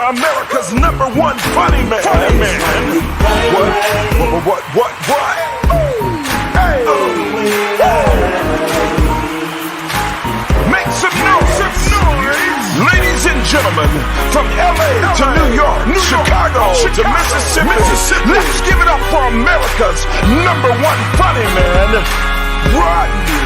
America's #1 funny man. What? Hey. Make some noise. Ladies and gentlemen, from LA to New York, Chicago to Mississippi, let's give it up for America's #1 funny man, Rodney.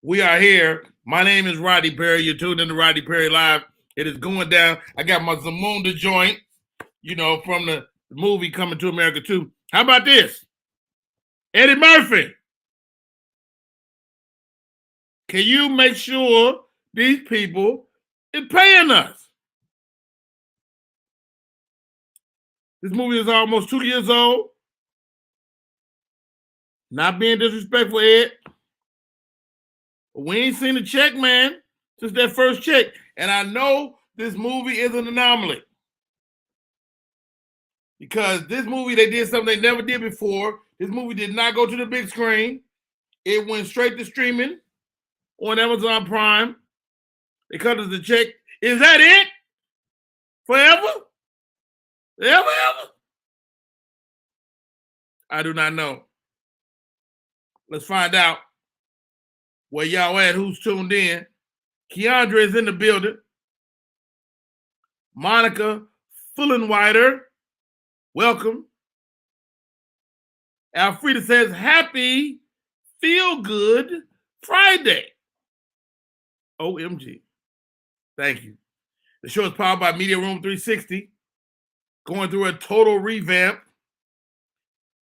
We are here. My name is Rodney Perry. You're tuned in to Rodney Perry Live. It is going down. I got my Zamunda joint, from the movie Coming to America 2. How about this? Eddie Murphy. Can you make sure these people is paying us? This movie is almost 2 years old. Not being disrespectful, Ed. We ain't seen a check, man, since that first check. And I know this movie is an anomaly. Because this movie, they did something they never did before. This movie did not go to the big screen. It went straight to streaming on Amazon Prime. They cut us the check. Is that it? Forever? Ever? I do not know. Let's find out where y'all at, who's tuned in. Keandra is in the building. Monica Fullenwider, welcome. Alfreda says, happy Feel Good Friday. OMG. Thank you. The show is powered by Media Room 360, going through a total revamp.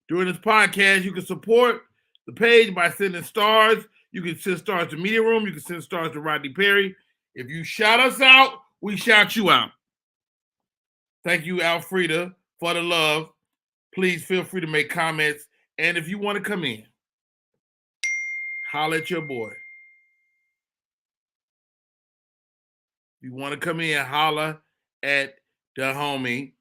During this podcast, you can support the page by sending stars. You can send stars to Media Room. You can send stars to Rodney Perry. If you shout us out, we shout you out. Thank you, Alfreda, for the love. Please feel free to make comments. And if you want to come in, holler at your boy. If you want to come in, holler at the homie.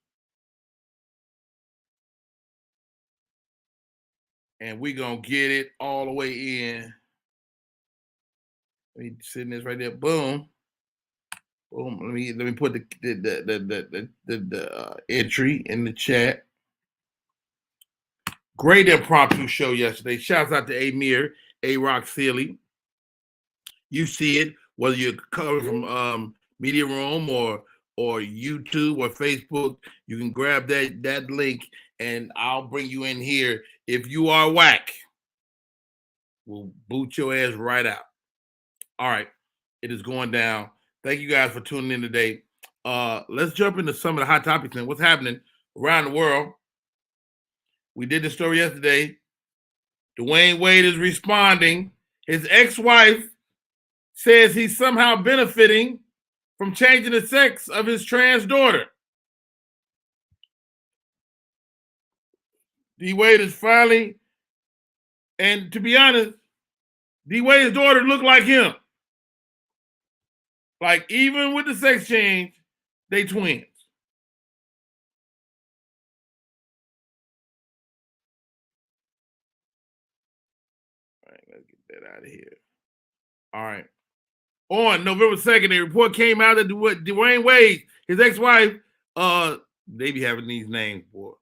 And we're going to get it all the way in. Let me send this right there. Boom. Boom. Let me put the entry in the chat. Great impromptu show yesterday. Shouts out to Amir, A-Rock Sealy. You see it, whether you're coming from Media Room or YouTube or Facebook, you can grab that link and I'll bring you in here. If you are whack, we'll boot your ass right out. All right, it is going down. Thank you guys for tuning in today. Let's jump into some of the hot topics and what's happening around the world. We did the story yesterday. Dwayne Wade is responding. His ex-wife says he's somehow benefiting from changing the sex of his trans daughter. D. Wade is finally, and to be honest, D. Wade's daughter looked like him. Like, even with the sex change, they twins. All right, let's get that out of here. All right. On November 2nd, a report came out that Dwayne Wade, his ex-wife, they be having these names, boy.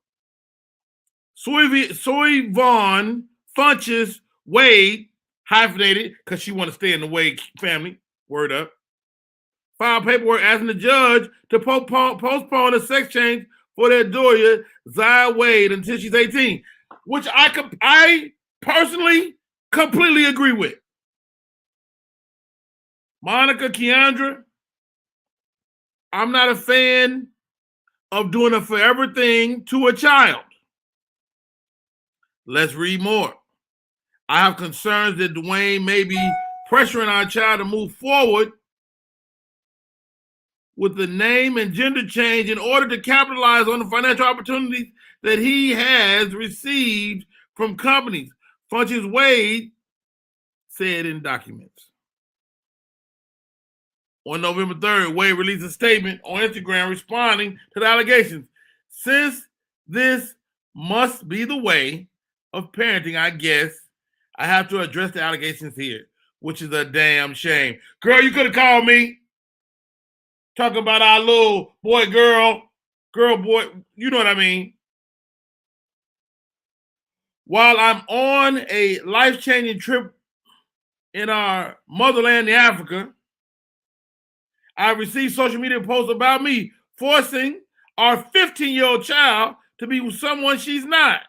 Soy Vaughn Funches Wade, hyphenated, because she want to stay in the Wade family, word up, filed paperwork asking the judge to postpone a sex change for their daughter, Zaya Wade, until she's 18, which I personally completely agree with. Monica, Keandra, I'm not a fan of doing a forever thing to a child. Let's read more. I have concerns that Dwayne may be pressuring our child to move forward with the name and gender change in order to capitalize on the financial opportunities that he has received from companies. Funches Wade said in documents. On November 3rd, Wade released a statement on Instagram responding to the allegations. Since this must be the way of parenting, I guess I have to address the allegations here, which is a damn shame. Girl, you could have called me. Talking about our little boy, girl, boy, you know what I mean. While I'm on a life-changing trip in our motherland in Africa, I received social media posts about me forcing our 15-year-old child to be with someone she's not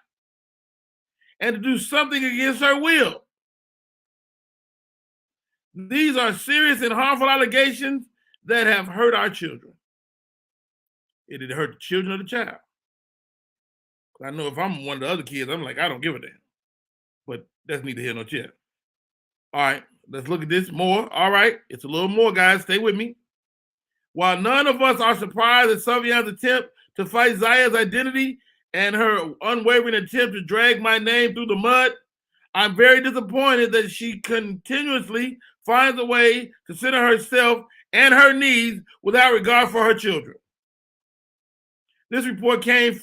and to do something against her will. These are serious and harmful allegations that have hurt our children. It had hurt the children of the child. I know if I'm one of the other kids, I'm like, I don't give a damn. But that's neither here nor there. All right, let's look at this more. All right, it's a little more, guys. Stay with me. While none of us are surprised at Savian's attempt to fight Zaya's identity and her unwavering attempt to drag my name through the mud, I'm very disappointed that she continuously finds a way to center herself and her needs without regard for her children. This report came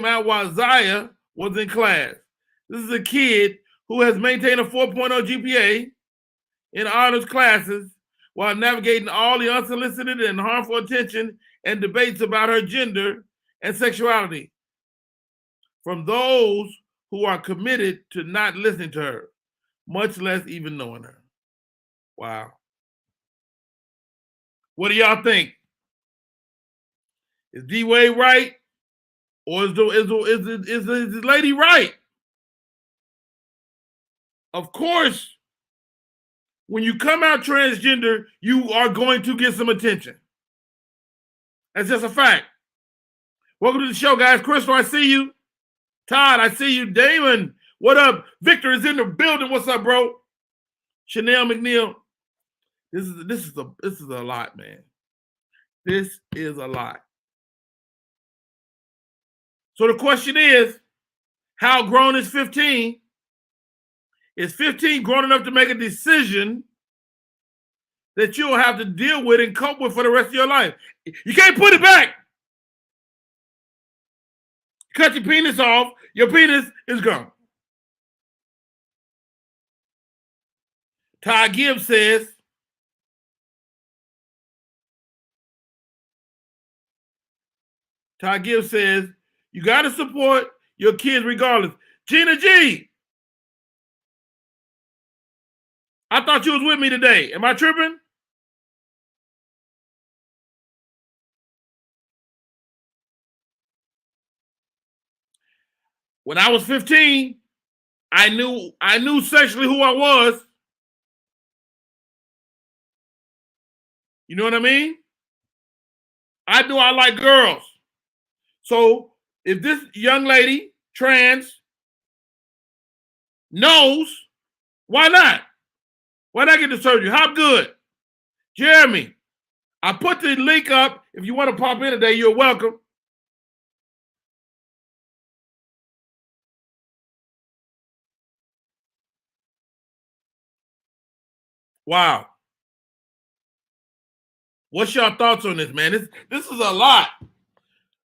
out while Zaya was in class. This is a kid who has maintained a 4.0 GPA in honors classes while navigating all the unsolicited and harmful attention and debates about her gender and sexuality from those who are committed to not listening to her, much less even knowing her. Wow. What do y'all think? Is D-Wade right? Or is the lady right? Of course, when you come out transgender, you are going to get some attention. That's just a fact. Welcome to the show, guys. Crystal, I see you. Todd, I see you. Damon, what up? Victor is in the building. What's up, bro? Chanel McNeil. This is a lot, man. This is a lot. So the question is, how grown is 15? Is 15 grown enough to make a decision that you'll have to deal with and cope with for the rest of your life? You can't put it back. Cut your penis off, your penis is gone. Ty Gibbs says, you got to support your kids regardless. Gina G, I thought you was with me today. Am I tripping? When I was 15, I knew sexually who I was. You know what I mean? I knew I like girls. So if this young lady, trans, knows, why not? Why not get the surgery? How good? Jeremy, I put the link up. If you want to pop in today, you're welcome. Wow. What's your thoughts on this, man? This is a lot.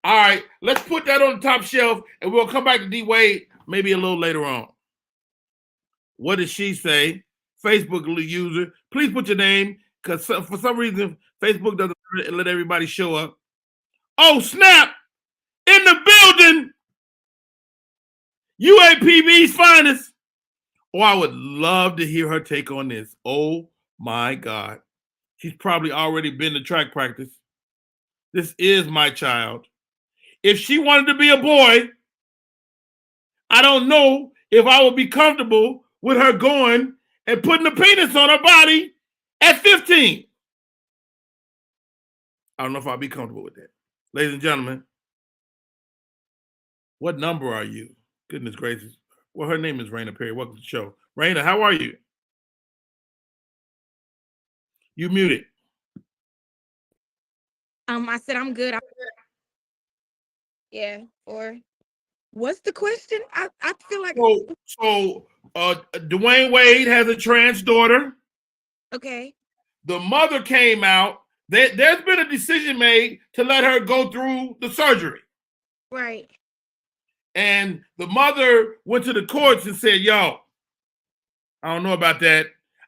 All right, let's put that on the top shelf, and we'll come back to D-Wade maybe a little later on. What did she say? Facebook user, please put your name, because for some reason, Facebook doesn't let everybody show up. Oh, snap! In the building! UAPB's finest. Oh, I would love to hear her take on this. Oh, my God. She's probably already been to track practice. This is my child. If she wanted to be a boy, I don't know if I would be comfortable with her going and putting a penis on her body at 15. I don't know if I'll be comfortable with that. Ladies and gentlemen, what number are you? Goodness gracious. Well, her name is Raina Perry. Welcome to the show. Raina, how are you? You muted. I said I'm good. Yeah. Or what's the question? I feel like so Dwayne Wade has a trans daughter. okay. The mother came out. There's been a decision made to let her go through the surgery. Right. And the mother went to the courts and said, yo, I don't know about that.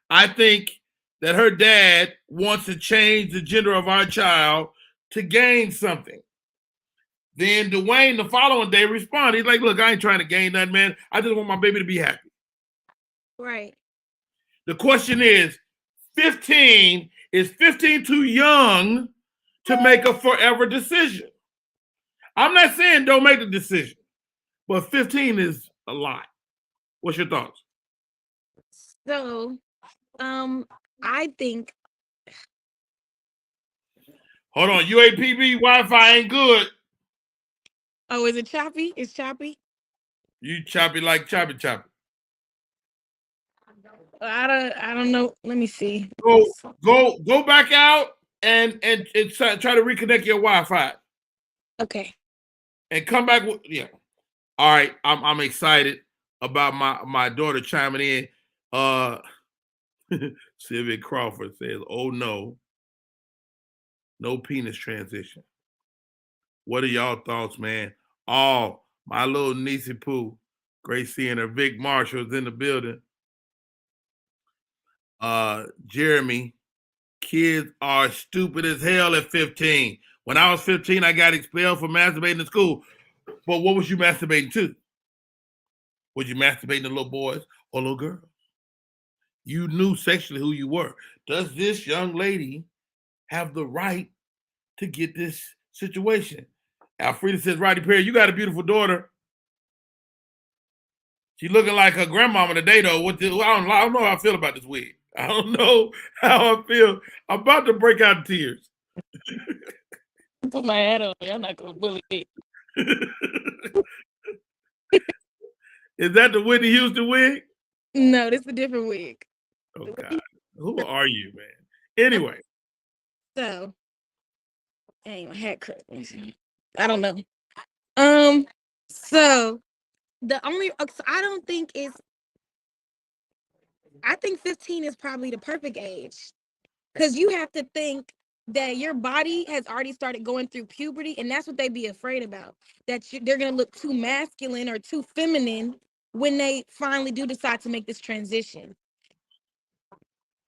I think that her dad wants to change the gender of our child to gain something. Then Dwayne, the following day, responded. He's like, look, I ain't trying to gain that, man. I just want my baby to be happy. Right. The question is, 15 too young to make a forever decision? I'm not saying don't make the decision, but 15 is a lot. What's your thoughts? So, I think. Hold on, UAPB Wi-Fi ain't good. Oh, is it choppy? It's choppy. You choppy like choppy. I don't know. Let me see. Go back out and try to reconnect your Wi-Fi. Okay. And come back with All right, I'm excited about my daughter chiming in. Sylvia Crawford says, "Oh no penis transition." What are y'all thoughts, man? Oh, my little niecey Pooh, great seeing her. Vic Marshall's in the building. Jeremy, kids are stupid as hell at 15. When I was 15, I got expelled for masturbating in school. But what was you masturbating to? Was you masturbating to little boys or little girls? You knew sexually who you were. Does this young lady have the right to get this situation? Alfreda says, Rodney Perry, you got a beautiful daughter. She looking like her grandmama today, though. I don't know how I feel about this wig. I don't know how I feel. I'm about to break out in tears. Put my hat on. I'm not gonna bully it. Is that the Whitney Houston wig? No, this is a different wig. Oh God, who are you, man? Anyway, so dang, my hat cut. I don't know. So the only so I don't think is. I think 15 is probably the perfect age, because you have to think that your body has already started going through puberty, and that's what they be afraid about. That they're gonna look too masculine or too feminine when they finally do decide to make this transition.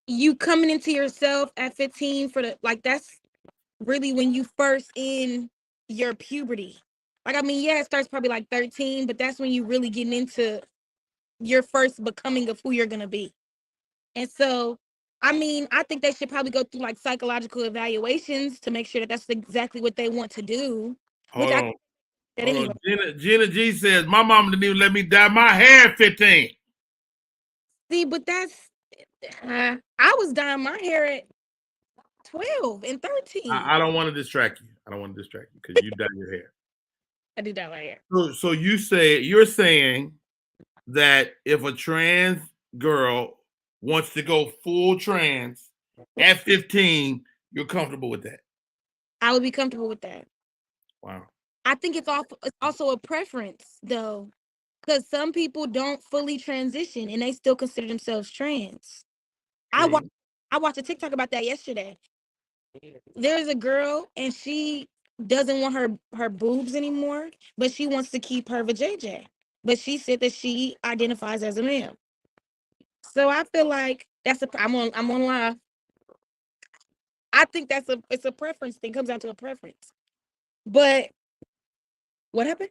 You coming into yourself at 15 that's really when you first in your puberty. Like, I mean, yeah, it starts probably like 13, but that's when you really getting into your first becoming of who you're gonna be. And so, I mean, I think they should probably go through like psychological evaluations to make sure that that's exactly what they want to do. hold on. Anyway. Gina G says, my mom didn't even let me dye my hair at 15. See, but that's, I was dyeing my hair at 12 and 13. I don't want to distract you. Because you dye your hair. I do dye my hair. So you're saying that if a trans girl wants to go full trans at 15, you're comfortable with that? I would be comfortable with that. Wow. I think it's also a preference, though, because some people don't fully transition and they still consider themselves trans. I watched a TikTok about that yesterday. There's a girl and she doesn't want her boobs anymore, but she wants to keep her vajayjay. But she said that she identifies as a male. So I feel like I'm on live. I think it's a preference thing. It comes down to a preference. But what happened?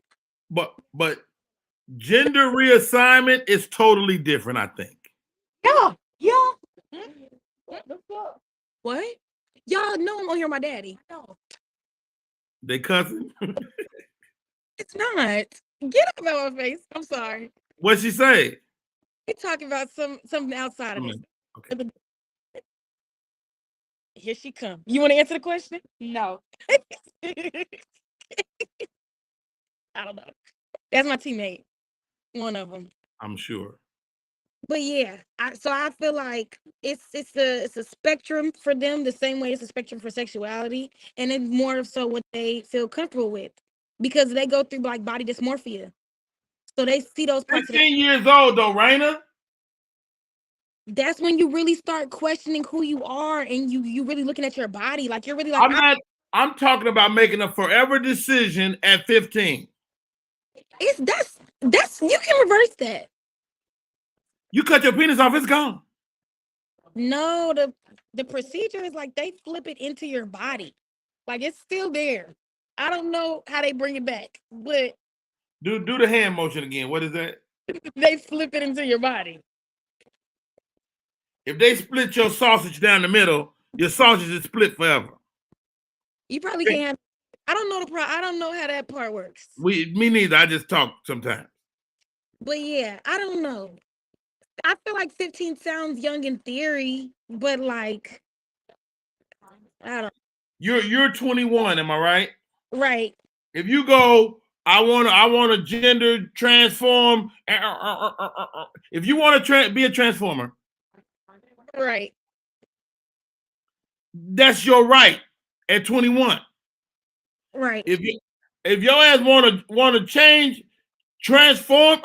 But gender reassignment is totally different, I think. Yeah. What? Y'all know I'm on here with my daddy. No. They cousin? It's not. Get up out my face. I'm sorry. What'd she say? We talking about something outside of this. Okay. Here she come. You want to answer the question? No. I don't know. That's my teammate. One of them. I'm sure. But yeah, I feel like it's a spectrum for them, the same way it's a spectrum for sexuality, and it's more of so what they feel comfortable with, because they go through like body dysmorphia, so they see those parts. 15 years old though, Raina. that's when you really start questioning who you are, and you really looking at your body. Like, you're really like, I'm talking about making a forever decision at 15. That's you can reverse that. You cut your penis off, it's gone. No, the procedure is like they flip it into your body. Like, it's still there. I don't know how they bring it back, but Do the hand motion again. What is that? they flip it into your body. If they split your sausage down the middle, your sausage is split forever. You probably can't. I don't know I don't know how that part works. Me neither. I just talk sometimes. But yeah, I don't know. I feel like 15 sounds young in theory, but like, I don't. You're 21, am I right? Right. If you go, I want to gender transform. If you want to be a transformer, right, that's your right at 21. Right. If your ass want to change, transform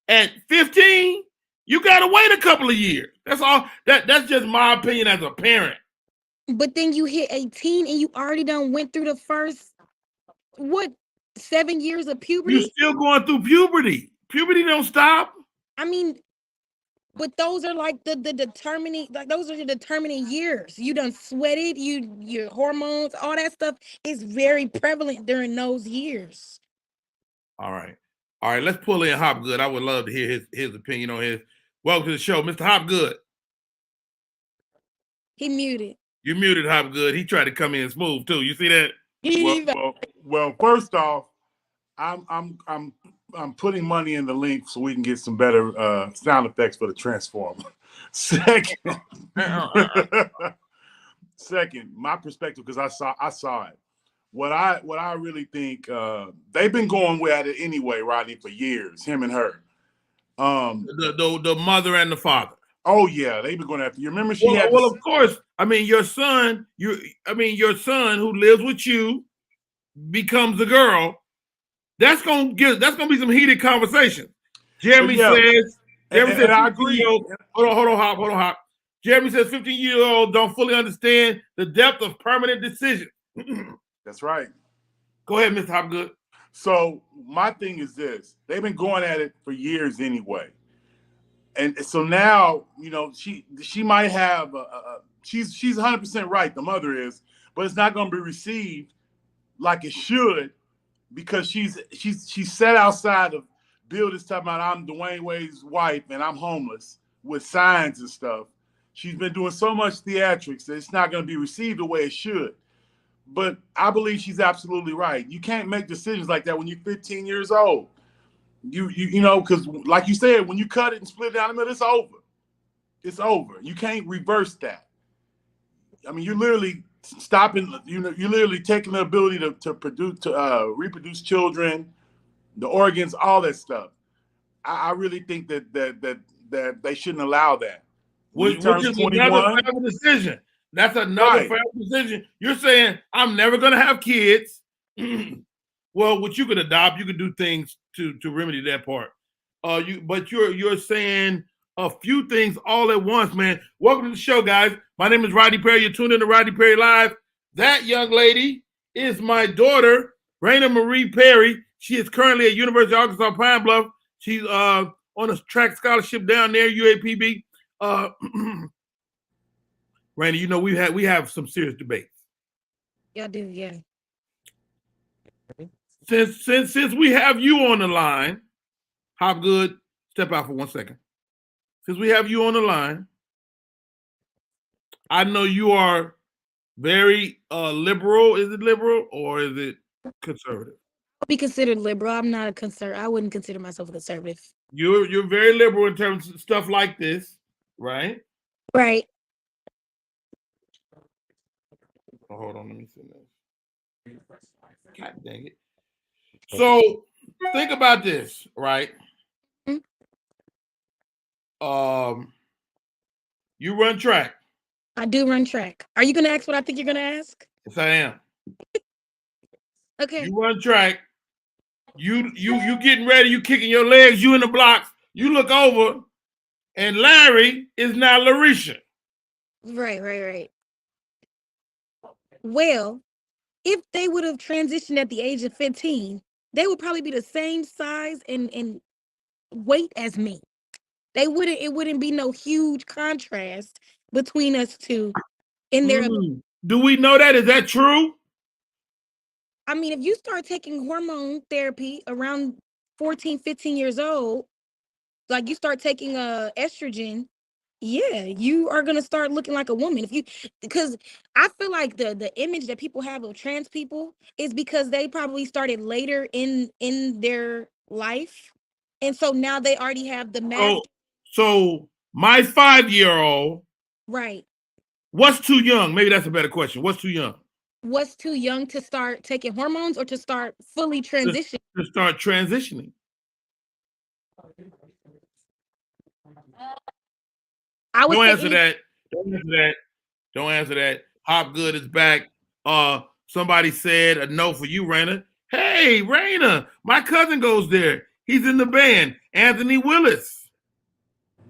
at 15, you gotta wait a couple of years. That's all. That's just my opinion as a parent. But then you hit 18 and you already done went through the first 7 years of puberty. You're still going through puberty. Puberty don't stop. I mean, but those are like the determining, like those are the determining years. You done sweated, your hormones, all that stuff is very prevalent during those years. All right. Let's pull in Hopgood. I would love to hear his opinion on his. Welcome to the show, Mr. Hopgood. He muted. You muted Hopgood. He tried to come in smooth too. You see that? Well, first off, I'm putting money in the link so we can get some better sound effects for the Transformer. Second, my perspective, because I saw it. What I really think, they've been going at it anyway, Rodney, for years. Him and her. The mother and the father. Oh yeah, they've been going after you. Remember of course. I mean, your son who lives with you becomes a girl. That's gonna be some heated conversation. Jeremy says, I agree. Hold on, Hop. Jeremy says 15-year-olds don't fully understand the depth of permanent decision. That's right. Go ahead, Mr. Hopgood. So my thing is this: they've been going at it for years anyway, and so now she might have she's 100% right. The mother is, but it's not going to be received like it should, because she's sat outside of buildings talking about I'm Dwayne Wade's wife and I'm homeless with signs and stuff. She's been doing so much theatrics that it's not going to be received the way it should. But I believe she's absolutely right. You can't make decisions like that when you're 15 years old. You know, because like you said, when you cut it and split it down the middle, it's over. It's over. You can't reverse that. I mean, you're literally stopping. You're literally taking the ability to reproduce children, the organs, all that stuff. I really think that they shouldn't allow that. Which is another forever decision. That's another forever decision. You're saying I'm never gonna have kids. Well, what you could adopt, you could do things to remedy that part. But you're saying a few things all at once, man. Welcome to the show, guys. My name is Rodney Perry. You're tuned in to Rodney Perry Live. That young lady is my daughter, Raina Marie Perry. She is currently at University of Arkansas Pine Bluff. She's on a track scholarship down there, UAPB. Raina, you know we have some serious debates. Y'all do, yeah. Since we have you on the line, Hopgood, step out for 1 second. Since we have you on the line, I know you are very liberal. Is it liberal or is it conservative? I'll be considered liberal. I'm not a conservative. I wouldn't consider myself a conservative. You're very liberal in terms of stuff like this, right? Right. Oh, hold on, let me see this. God dang it. So think about this, right? Mm-hmm. You run track. I do run track. Are you gonna ask what I think you're gonna ask? Yes, I am. Okay. You run track. You getting ready, you kicking your legs, you in the blocks, you look over, And Larry is now Larisha. Right. Well, if they would have transitioned at the age of 15, they would probably be the same size and weight as me. It wouldn't be no huge contrast between us two in their Do we know that? Is that true? I mean, if you start taking hormone therapy around 14, 15 years old, like you start taking estrogen, yeah, you are gonna start looking like a woman. Because I feel like the image that people have of trans people is because they probably started later in their life, and so now they already have the mask. So my 5-year-old, Right. what's too young? Maybe that's a better question. What's too young? What's too young to start taking hormones or to start fully transitioning? To start transitioning. Don't answer that. Don't answer that. Hop Good is back. Somebody said a no for you, Raina. Hey, Raina, my cousin goes there. He's in the band. Anthony Willis.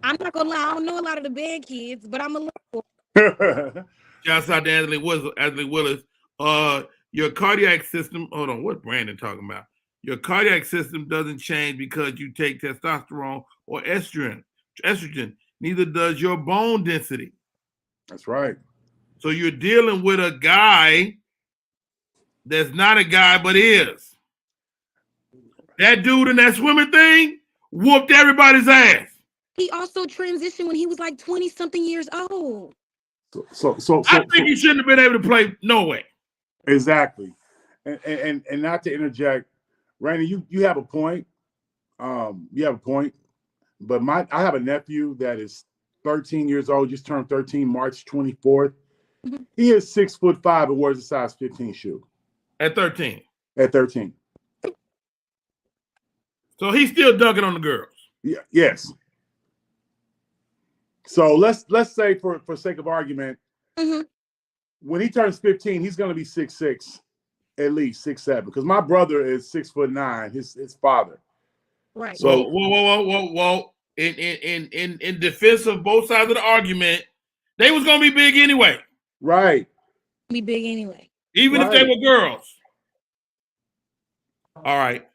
I'm not gonna lie, I don't know a lot of the band kids, but I'm a little. Shouts out to Anthony Willis. Your cardiac system. Hold on, what Brandon talking about? Your cardiac system doesn't change because you take testosterone or estrogen. Neither does your bone density. That's right. So you're dealing with a guy that's not a guy, but is. That dude in that swimming thing whooped everybody's ass. He also transitioned when he was like 20-something years old. So I think he shouldn't have been able to play. No way. Exactly. And not to interject, Randy, you have a point. You have a point. But I have a nephew that is 13 years old, just turned 13 March 24th. Mm-hmm. He is 6'5" and wears a size 15 shoe. At 13. At 13. So he's still dunking on the girls. Yeah, yes. So let's say for sake of argument, mm-hmm. when he turns 15, he's gonna be 6'6", at least 6'7". Because my brother is 6'9", his father. Right. So whoa. In defense of both sides of the argument, they was gonna be big anyway. Right. Be big anyway. Even if they were girls. All right.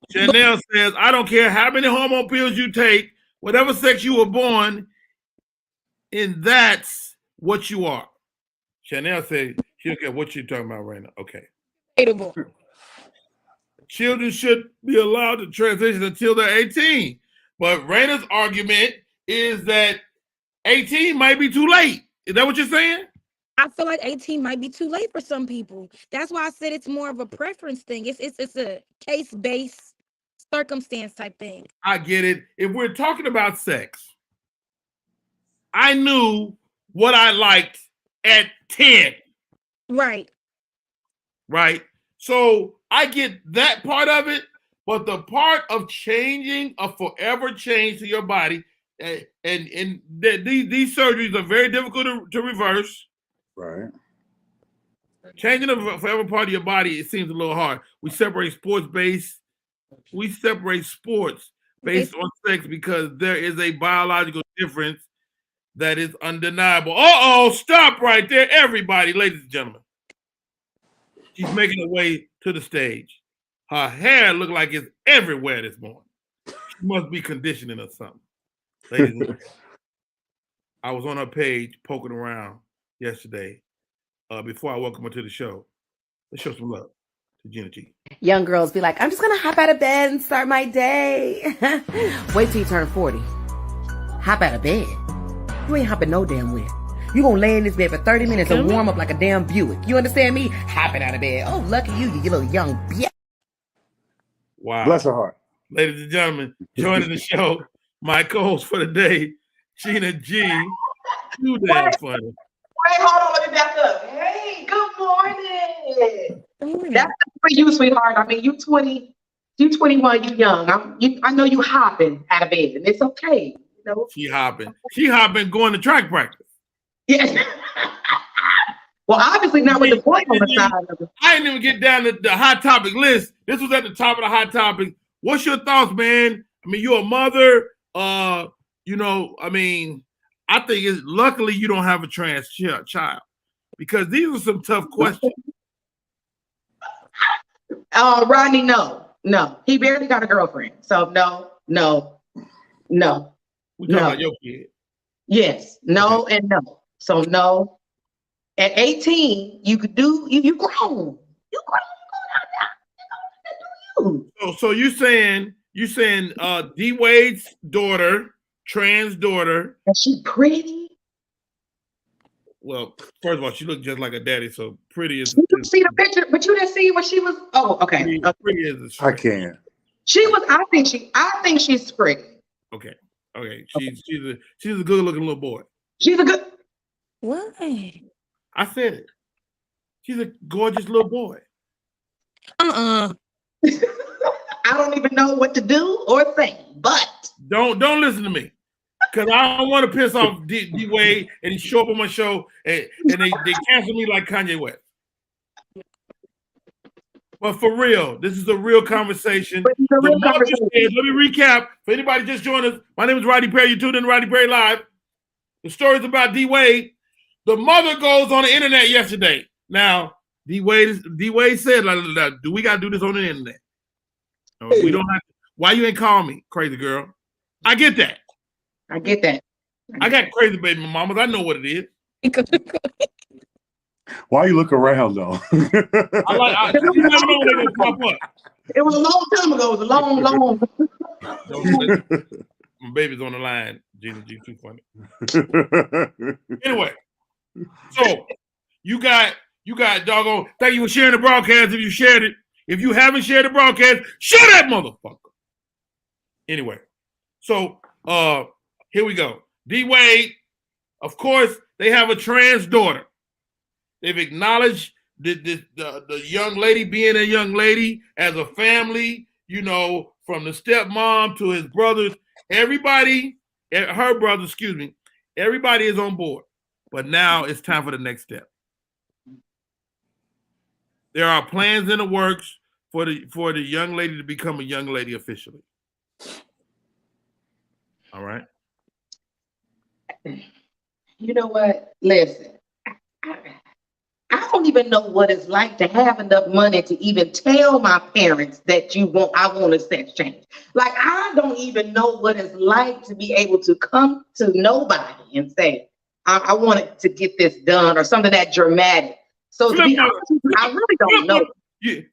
Chanel says, I don't care how many hormone pills you take, whatever sex you were born, and that's what you are. Chanel said, she don't care what you're talking about right now. Okay. Hateable. Children should be allowed to transition until they're 18. But Raina's argument is that 18 might be too late. Is that what you're saying? I feel like 18 might be too late for some people. That's why I said it's more of a preference thing. It's a case-based circumstance type thing. I get it. If we're talking about sex, I knew what I liked at 10. Right. Right. So I get that part of it, but the part of changing, a forever change to your body, and these surgeries are very difficult to reverse. Right. Changing a forever part of your body, it seems a little hard. We separate sports based on sex because there is a biological difference that is undeniable. Stop right there, everybody, ladies and gentlemen. She's making her way to the stage. Her hair look like it's everywhere this morning. She must be conditioning or something. Ladies and gentlemen, I was on her page poking around yesterday before I welcome her to the show. Let's show some love to Gina G. Young girls be like, I'm just going to hop out of bed and start my day. Wait till you turn 40. Hop out of bed. You ain't hopping no damn way. You gonna lay in this bed for 30 minutes and warm up like a damn Buick. You understand me? Hopping out of bed. Oh, lucky you little young bitch. Wow. Bless her heart. Ladies and gentlemen, joining the show, my co-host for the day, Gina G. Too damn funny. Wait, hold on, let me back up. Hey, good morning. That's for you, sweetheart. I mean, you 20, you 21, you young. I know you hopping out of bed, and it's okay. You know? She hopping going to track practice. Yes. Well, obviously not with the boy on the side of it. I didn't even get down to the hot topic list. This was at the top of the hot topic. What's your thoughts, man? I mean, you're a mother. you know, I mean, I think it's luckily you don't have a trans child because these are some tough questions. Rodney, no. He barely got a girlfriend. So no. We talking about your kid. Yes, no, okay. And no. So no. At 18, you could do you grown. You grown. So you saying D Wade's daughter, trans daughter. Is she pretty? Well, first of all, she looked just like a daddy, so pretty is. You didn't see the picture, but you didn't see what she was. Oh, okay. Pretty is. I can't. She was. I think she's pretty. Okay. She's a good looking little boy. She's a good. What? I said it. She's a gorgeous little boy. I don't even know what to do or say, but don't listen to me. Because I don't want to piss off D Wade and he show up on my show and they cancel me like Kanye West. But for real, this is a real conversation. Let me recap. For anybody just joined us, my name is Rodney Perry. You tuned in to Rodney Perry Live. The story's about D Wade. The mother goes on the internet yesterday. Now, D Wade said, do we got to do this on the internet? We don't have to. Why you ain't call me, crazy girl? I get that. I got crazy baby mamas. I know what it is. Why you look around though? You never know when they're gonna pop up. It was a long time ago. It was a long. My baby's on the line. Gina G, too funny. Anyway, so you got doggone. Thank you for sharing the broadcast. If you shared it, if you haven't shared the broadcast, share that motherfucker. Anyway, so here we go. D Wade, of course, they have a trans daughter. They've acknowledged the young lady being a young lady as a family, you know, from the stepmom to his brothers. Everybody is on board. But now it's time for the next step. There are plans in the works for the young lady to become a young lady officially. All right. You know what? Listen, I don't even know what it's like to have enough money to even tell my parents that I want a sex change. Like, I don't even know what it's like to be able to come to nobody and say, I wanted to get this done or something that dramatic. So to be honest, I really don't know.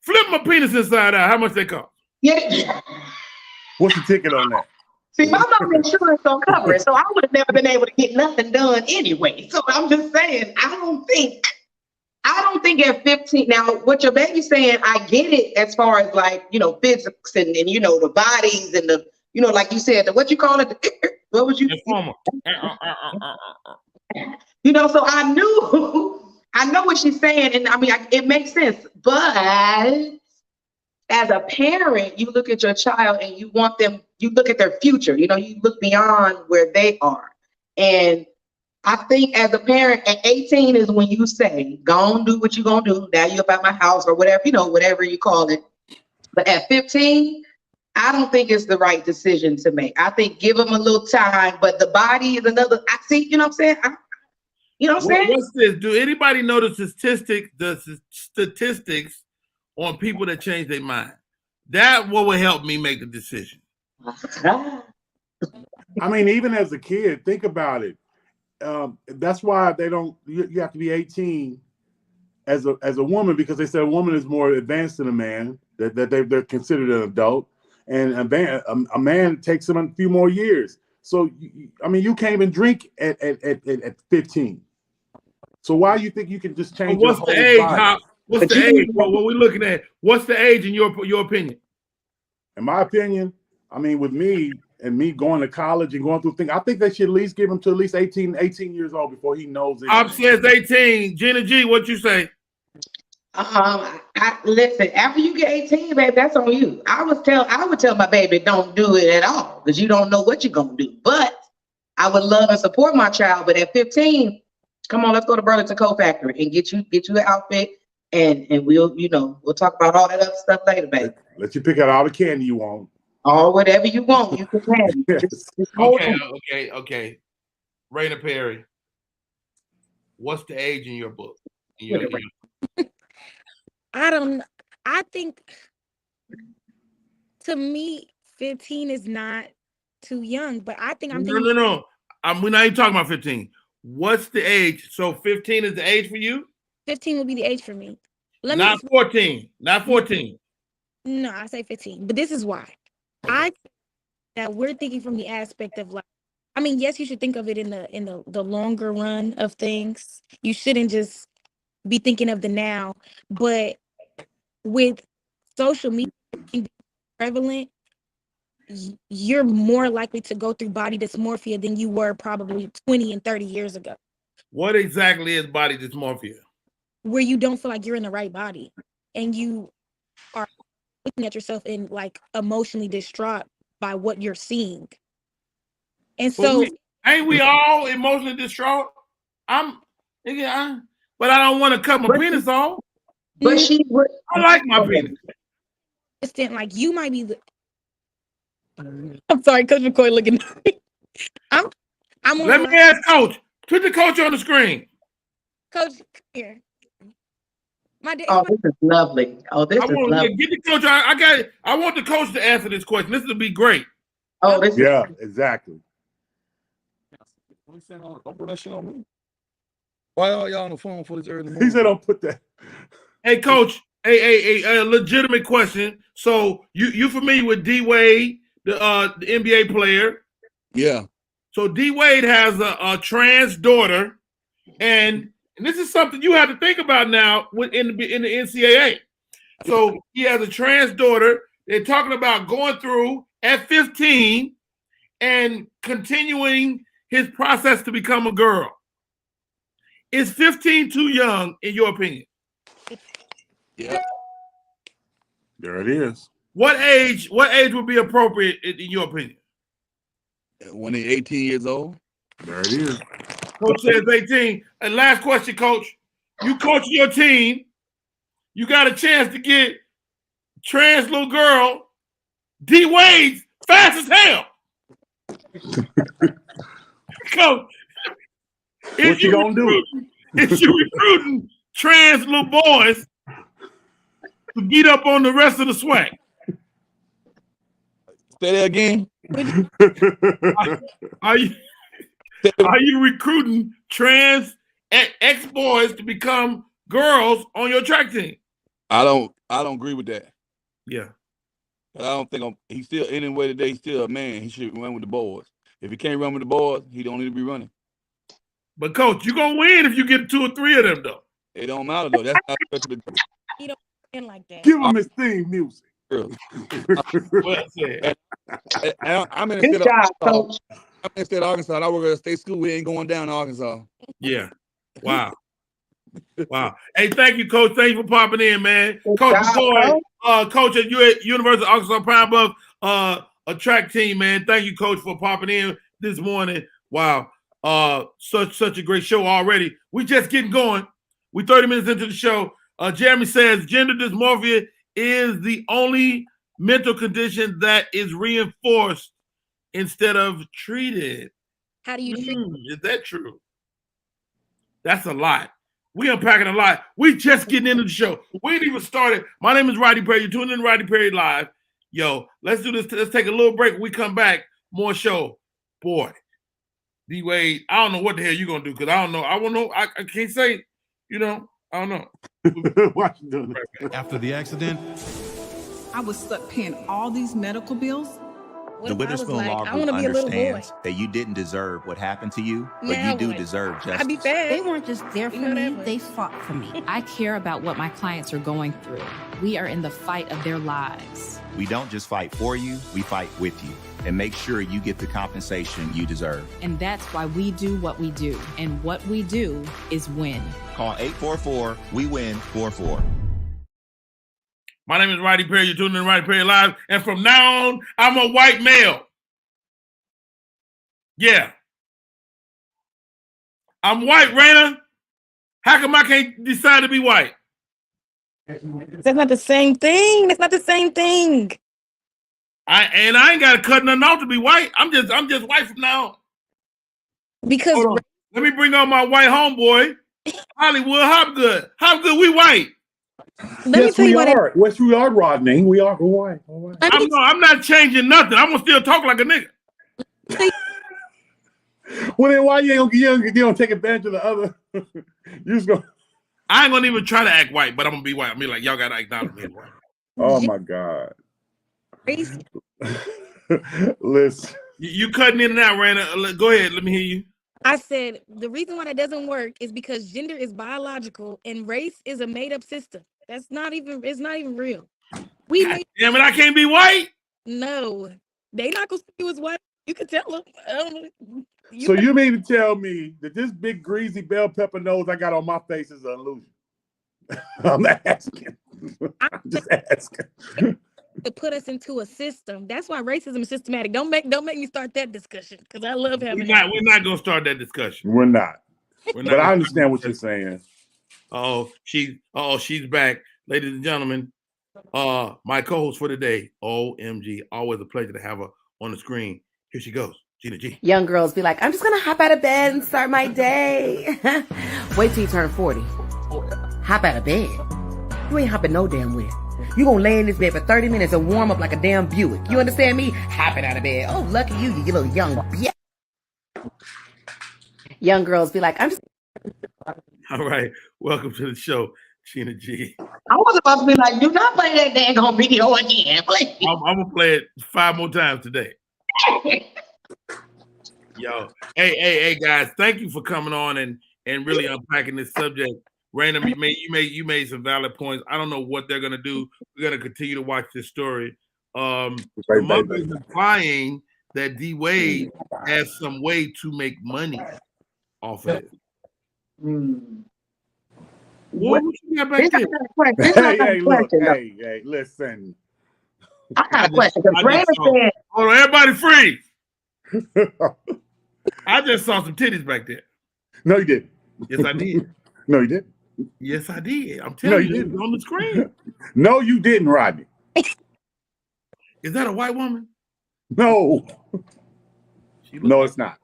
Flip my penis inside out. How much they cost? Yeah. What's the ticket on that? See, my mother's insurance don't cover it, so I would have never been able to get nothing done anyway. So I'm just saying, I don't think at 15, now what your baby's saying, I get it as far as like, you know, physics and you know, the bodies and the, you know, like you said, what you call it? What was you? You know, so I know what she's saying. And I mean, it makes sense, but as a parent, you look at your child and you want them, you look at their future, you know, you look beyond where they are. And I think as a parent at 18 is when you say, go on, do what you're going to do. Now you're up at my house or whatever, you know, whatever you call it. But at 15, I don't think it's the right decision to make. I think give them a little time, but the body is another, I see, you know what I'm saying? You know what I'm saying? What's this? Do anybody know the statistics on people that change their mind? That what will help me make the decision. I mean, even as a kid, think about it. That's why they don't. You have to be 18 as a woman because they said a woman is more advanced than a man. That they're considered an adult, and a man takes them a few more years. So I mean, you can't even drink at 15. So why do you think you can just change? What's the age? What's the age? What we're looking at? What's the age in your opinion? In my opinion, I mean, with me going to college and going through things, I think they should at least give him to at least 18 years old before he knows it. Op says 18. Gina G, what you say? Listen, after you get 18, baby, that's on you. I would tell my baby, don't do it at all because you don't know what you're gonna do. But I would love and support my child. But at 15, come on, let's go to Burlington Coat Factory and get you an outfit, and we'll talk about all that other stuff later, baby. Let you pick out all the candy you want. Or whatever you want, you can have it. Just hold on. Okay. Raina Perry, what's the age in your book? I think to me, 15 is not too young, but I think I'm thinking. No. We're not even talking about 15. What's the age? So 15 is the age for you? 15 would be the age for me. Not 14. Not 14. No, I say 15. But this is why. Okay. I think that we're thinking from the aspect of like, I mean, yes, you should think of it in the longer run of things. You shouldn't just be thinking of the now. But with social media being prevalent, you're more likely to go through body dysmorphia than you were probably 20 and 30 years ago. What exactly is body dysmorphia? Where you don't feel like you're in the right body and you are looking at yourself and like emotionally distraught by what you're seeing. And so ain't we all emotionally distraught? But I don't want to cut my penis off. But I like my penis. Like you might be I'm sorry, Coach McCoy looking at me. Let me ask Coach. Put the coach on the screen. Coach, here. This is lovely. This is lovely. Get the coach. I got it. I want the coach to answer this question. This will be great. Exactly. Don't put that shit on me. Why are y'all on the phone for this early morning? He said, "Don't put that." Hey, Coach. A legitimate question. So you familiar with D Wade, the NBA player? Yeah. So D Wade has a trans daughter, and this is something you have to think about now in the NCAA. So he has a trans daughter. They're talking about going through at 15 and continuing his process to become a girl. Is 15 too young, in your opinion? Yeah. There it is. What age would be appropriate in your opinion? When they're 18 years old. There it is. Coach says 18. And last question, Coach. You coach your team. You got a chance to get trans little girl D Wade's fast as hell. Coach, what you gonna do? If you recruiting trans little boys to beat up on the rest of the swag. Say that again. Are you recruiting trans ex-boys to become girls on your track team? I don't agree with that. Yeah. I don't think he's still anyway today. He's still a man. He should run with the boys. If he can't run with the boys, he don't need to be running. But Coach, you're gonna win if you get 2 or 3 of them, though. It don't matter though. That's not you don't win like that. Give him his theme music. Well said. I'm in Good job, Coach. I'm in the state of Arkansas. And I work at a state school. We ain't going down to Arkansas. Yeah. Wow. Hey, thank you, Coach. Thank you for popping in, man. Good Coach job, McCoy, Coach at University of Arkansas Pine Bluff, a track team, man. Thank you, Coach, for popping in this morning. Wow. Such a great show already. We just getting going. We 30 minutes into the show. Jeremy says gender dysmorphia is the only mental condition that is reinforced instead of treated. How do you treat? Is that true? That's a lot. We unpacking a lot. We just getting into the show. We ain't even started. My name is Rodney Perry. You're tuning in to Rodney Perry Live. Yo, let's do this. Let's take a little break. When we come back, more show. Boy, D Wade, I don't know what the hell you're gonna do because I don't know. I won't know. I can't say. I don't know. After the accident, I was stuck paying all these medical bills. The Witherspoon Law Group understands that you didn't deserve what happened to you, but you do deserve justice. They weren't just there for me, they fought for me. I care about what my clients are going through. We are in the fight of their lives. We don't just fight for you, we fight with you and make sure you get the compensation you deserve. And that's why we do what we do. And what we do is win. Call 844-WE-WIN-44. My name is Rodney Perry. You're tuning in to Rodney Perry Live. And from now on, I'm a white male. Yeah. I'm white, Raina. How come I can't decide to be white? That's not the same thing. That's not the same thing. I ain't got to cut nothing off to be white. I'm just white from now on. Because let me bring on my white homeboy, Hollywood Hopgood. Hopgood, we white. Yes, we are. Yes, we are, Rodney. We are white. I'm not changing nothing. I'm gonna still talk like a nigga. Well, then why you don't take advantage of the other? You just go. I ain't gonna even try to act white, but I'm gonna be white. I'm be like, y'all gotta acknowledge me as white. Oh my God. Crazy. Listen. You cutting in and out, Raina. Go ahead. Let me hear you. I said the reason why that doesn't work is because gender is biological and race is a made-up system. It's not even real. Damn it, I can't be white. No, they not gonna see you as white. You can tell them. So you mean to tell me that this big greasy bell pepper nose I got on my face is an illusion? I'm asking. I'm just asking. To put us into a system. That's why racism is systematic. Don't make me start that discussion because I love having. We're not gonna start that discussion. We're not. But I understand what you're saying. She's back, ladies and gentlemen. My co-host for today, OMG, always a pleasure to have her on the screen. Here she goes, Gina G. Young girls be like, I'm just gonna hop out of bed and start my day. Wait till you turn 40. Hop out of bed. You ain't hopping no damn where. You gonna lay in this bed for 30 minutes and warm up like a damn Buick. You understand me? Hopping out of bed. Oh, lucky you little young bitch. Young girls be like, I'm just. All right, welcome to the show, Gina G. I was about to be like, do not play that dang video again, please. I'm gonna play it 5 more times today. Yo, hey, guys, thank you for coming on and really unpacking this subject. Raina, you made some valid points. I don't know what they're gonna do. We're gonna continue to watch this story. The mother is implying that D Wade has some way to make money off of it. What you got back there? Hey, listen. I got a question. Hold on, everybody freeze. I just saw some titties back there. No, you didn't. Yes, I did. No, you didn't. Yes, I did. I'm telling you, it's on the screen. No, you didn't, Rodney. Is that a white woman? No. No, it's not.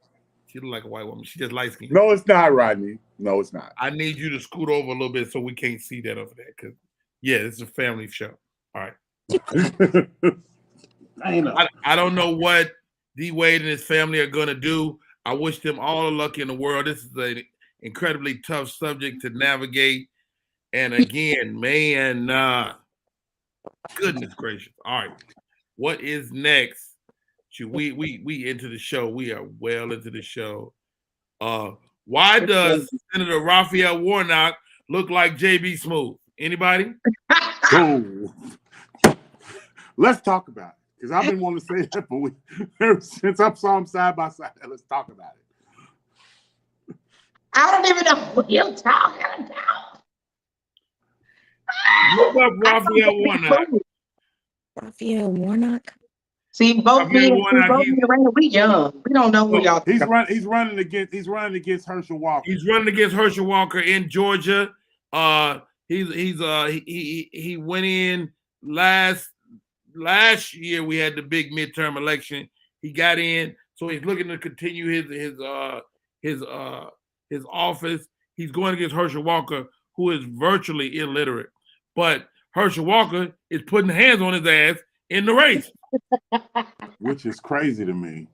She look like a white woman. She just light skinned. No, it's not, Rodney. No, it's not. I need you to scoot over a little bit so we can't see that over there. Cause it's a family show. All right. I don't know what D Wade and his family are gonna do. I wish them all the luck in the world. This is an incredibly tough subject to navigate. And again, man, goodness gracious. All right. What is next? We into the show. We are well into the show. Why does Senator Raphael Warnock look like JB Smooth? Anybody? Oh. Let's talk about it. Because I've been wanting to say that for weeks. Ever since I saw them side by side. Let's talk about it. I don't even know what you're talking about. Look up Raphael Warnock. Raphael Warnock. See, both me and Raina, we young. We don't know who y'all. He's running against Herschel Walker. He's running against Herschel Walker in Georgia. He went in last year. We had the big midterm election. He got in, so he's looking to continue his office. He's going against Herschel Walker, who is virtually illiterate, but Herschel Walker is putting hands on his ass in the race. Which is crazy to me.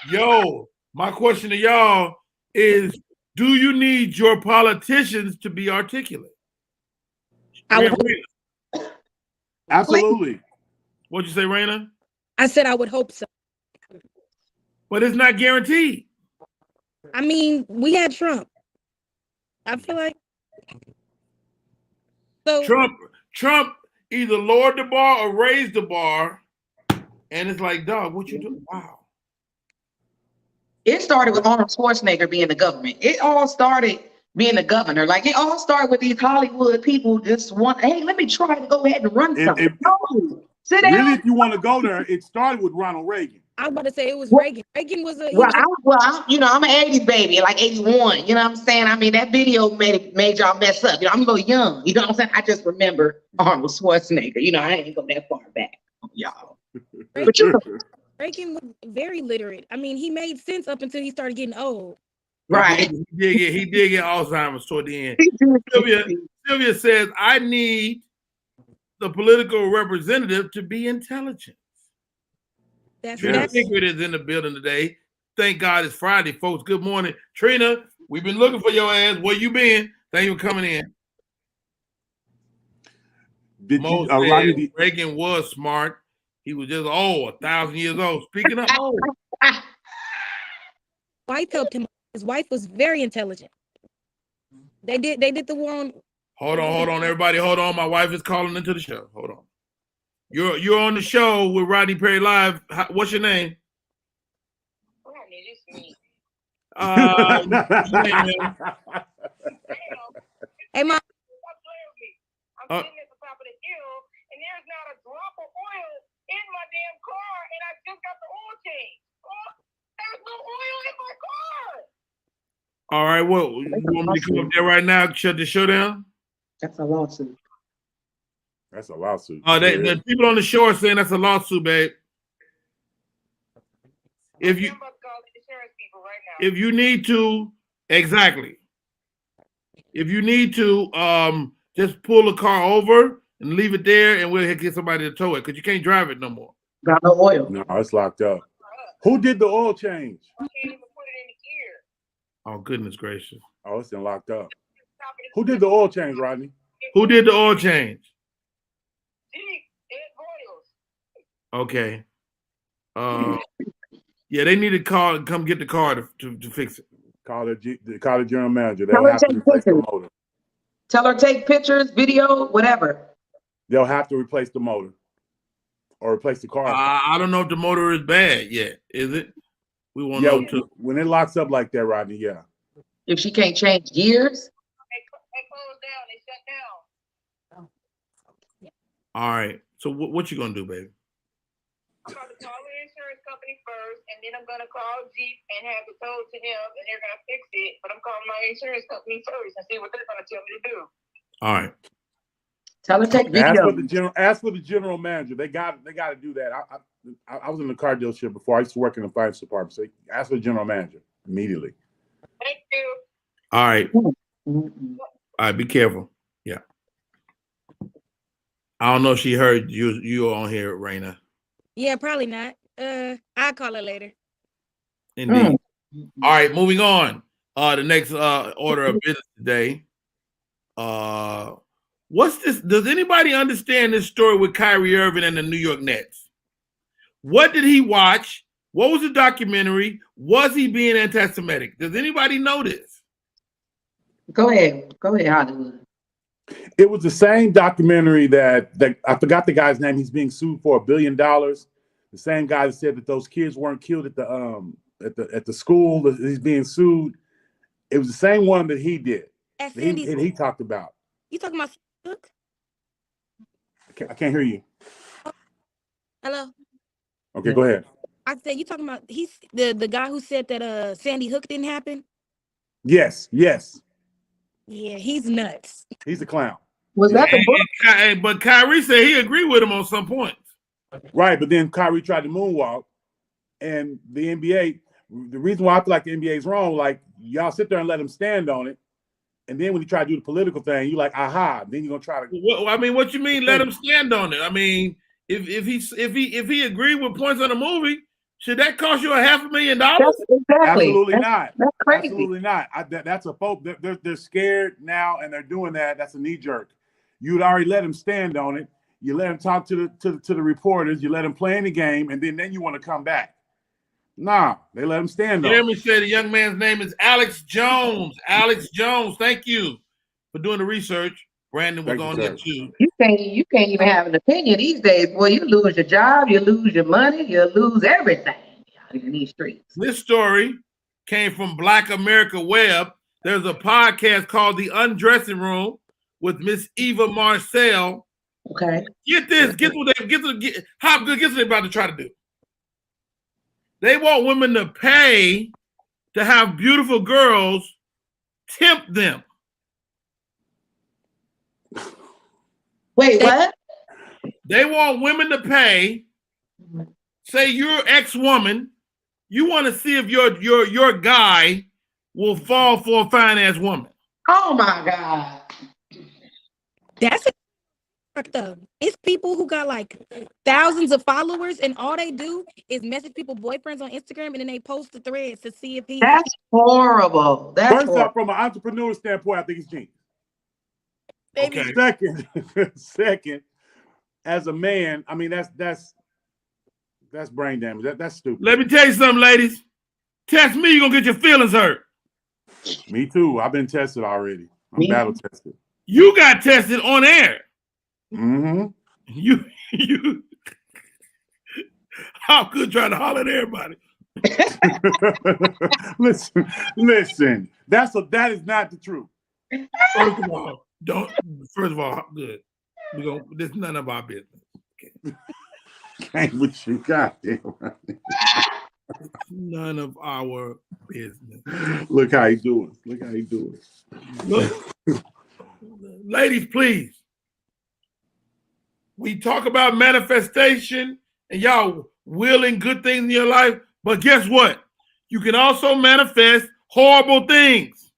Yo, my question to y'all is, do you need your politicians to be articulate? Absolutely. What'd you say, Raina? I said I would hope so. But it's not guaranteed. I mean, we had Trump. I feel like Trump either lowered the bar or raised the bar, and it's like, dog, what you doing? Wow. It started with Arnold Schwarzenegger being the government. It all started being the governor. Like, it all started with these Hollywood people just want, hey, let me try to go ahead and run something. No, sit down. Really, if you want to go there, it started with Ronald Reagan. I was about to say it was Reagan. Reagan was I'm an 80s baby, like 81. You know what I'm saying? I mean, that video made y'all mess up. You know, I'm a little young. You know what I'm saying? I just remember Arnold Schwarzenegger. You know, I ain't go that far back, y'all. But you Reagan was very literate. I mean, he made sense up until he started getting old. right. He did get Alzheimer's toward the end. Sylvia says, I need the political representative to be intelligent. Trina Pickett is in the building today. Thank God it's Friday, folks. Good morning. Trina, we've been looking for your ass. Where you been? Thank you for coming in. Reagan was smart. He was just 1,000 years old. Speaking of old. Wife helped him. His wife was very intelligent. They did the war on. Hold on, everybody. Hold on. My wife is calling into the show. Hold on. You're on the show with Rodney Perry Live. What's your name? Rodney, this me. Hey, Mom. I'm sitting at the top of the hill, and there's not a drop of oil in my damn car, and I just got the oil change. There's no oil in my car. All right, well, you want me to come up there right now and shut the show down? That's a lawsuit. That's a lawsuit. The people on the show are saying that's a lawsuit, babe. If you need to, exactly. If you need to, just pull the car over and leave it there, and we'll get somebody to tow it because you can't drive it no more. Got no oil. No, it's locked up. Who did the oil change? I can't even put it in the gear. Oh, goodness gracious. Oh, it's been locked up. Who did the oil change, Rodney? Who did the oil change? Okay. Yeah, they need to call and come get the car to fix it. Call the general manager. They'll have to replace the motor. Tell her take pictures, video, whatever. They'll have to replace the motor or replace the car. I don't know if the motor is bad yet. Is it? We won't know too. When it locks up like that, Rodney, yeah. If she can't change gears. They closed down. They shut down. All right. So what you gonna do, baby? I'm going to call the insurance company first, and then I'm going to call Jeep and have it towed to them, and they're going to fix it. But I'm calling my insurance company first and see what they're going to tell me to do. All right. Tell her take video. Ask for the general manager. They got to do that. I was in the car dealership before. I used to work in the finance department. So ask for the general manager immediately. Thank you. All right. All right. Be careful. Yeah. I don't know if she heard you on here, Raina. Yeah, probably not. I'll call her later. Indeed. All right, moving on. The next order of business today. What's this? Does anybody understand this story with Kyrie Irving and the New York Nets? What did he watch? What was the documentary? Was he being anti-Semitic? Does anybody know this? Go ahead, Hollywood. It was the same documentary that I forgot the guy's name. He's being sued for $1 billion. The same guy that said that those kids weren't killed at the school that he's being sued. It was the same one that he did. He talked about. You talking about Hook? I can't hear you. Hello. Okay, go ahead. I said you talking about he's the guy who said that Sandy Hook didn't happen. Yes. Yeah, he's nuts. He's a clown. Was that the book? But Kyrie said he agreed with him on some points. Right, but then Kyrie tried to moonwalk, and the NBA. The reason why I feel like the NBA is wrong, like y'all sit there and let him stand on it, and then when you try to do the political thing, you like, aha. Then you're gonna try to. What you mean? Let him stand on it. I mean, if he agreed with points on the movie, should that cost you $500,000? Exactly. Absolutely not. That's crazy. Absolutely not. That's a folk. They're scared now, and they're doing that. That's a knee jerk. You'd already let him stand on it. You let him talk to the reporters. You let him play in the game, and then you want to come back. Nah, they let him stand on it. Jeremy said the young man's name is Alex Jones. Alex Jones. Thank you for doing the research. Brandon was on there too. You can't even have an opinion these days. Boy, you lose your job, you lose your money, you lose everything in these streets. This story came from Black America Web. There's a podcast called The Undressing Room with Miss Eva Marcel. Okay. Get this. Guess what they're about to try to do. They want women to pay to have beautiful girls tempt them. Wait, what? They want women to pay say your ex-woman, you want to see if your guy will fall for a fine-ass woman. Oh my God. That's fucked up. It's people who got like thousands of followers and all they do is message people boyfriends on Instagram and then they post the threads to see if he. That's horrible. That's First horrible. off, from an entrepreneur standpoint, I think it's genius. Okay. Second, as a man, I mean that's brain damage. That's stupid. Let me tell you something, ladies. Test me, you're gonna get your feelings hurt. Me too. I've been tested already. I'm battle tested. You got tested on air. Mm-hmm. You how good trying to holler at everybody. Listen. That is not the truth. First of all, good. This is none of our business. Okay. Ain't with you, goddamn. None of our business. Look how he doing. Look, ladies, please. We talk about manifestation and y'all willing good things in your life, but guess what? You can also manifest horrible things.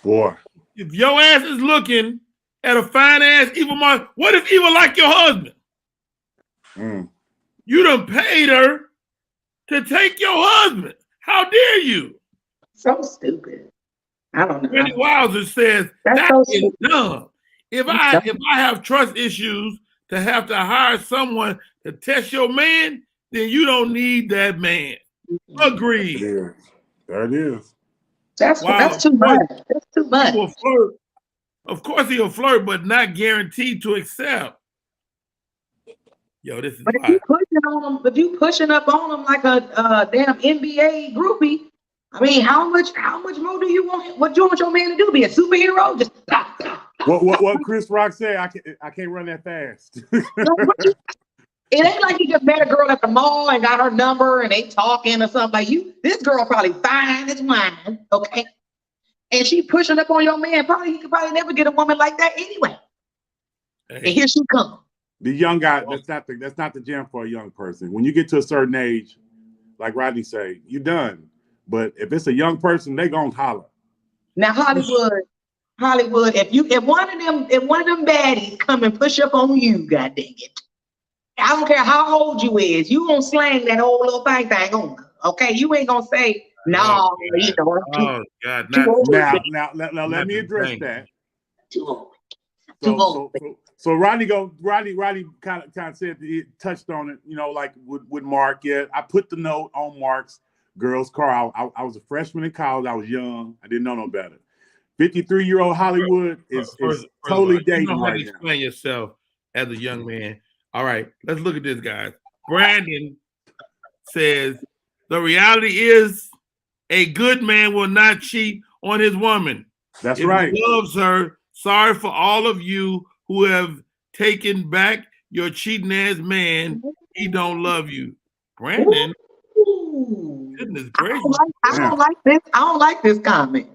Boy. If your ass is looking at a fine ass evil mom, what if evil like your husband? You done paid her to take your husband. How dare you? So stupid. I don't know. Randy Wilder says that is dumb. If I have trust issues to have to hire someone to test your man, then you don't need that man. Agreed. There it is. That's too much. That's too much. He will flirt. Of course he'll flirt, but not guaranteed to accept. Yo, this is. But if you pushing up on them like a damn NBA groupie, I mean, how much more do you want? What do you want your man to do? Be a superhero? Just stop. What Chris Rock said? I can't run that fast. It ain't like you just met a girl at the mall and got her number and they talking or something like you. This girl probably fine as wine, okay? And she pushing up on your man. You could probably never get a woman like that anyway. Hey. And here she comes. The young guy, that's not the jam for a young person. When you get to a certain age, like Rodney say, you done. But if it's a young person, they gonna holler. Now Hollywood, if one of them baddies come and push up on you, god dang it. I don't care how old you is, you gonna slang that old little thing on her. Okay, you ain't gonna say no. Oh God! Now let me address that. Too old. So Rodney kind of said he touched on it. You know, like with Mark. Yeah, I put the note on Mark's girl's car. I was a freshman in college. I was young. I didn't know no better. 53-year-old Hollywood is totally dating you know how right to now. Explain yourself as a young man. All right, let's look at this, guys. Brandon says the reality is a good man will not cheat on his woman. That's if right. He loves her. Sorry for all of you who have taken back your cheating ass man. He don't love you, Brandon. Ooh. Goodness gracious! I don't like this. I don't like this comment.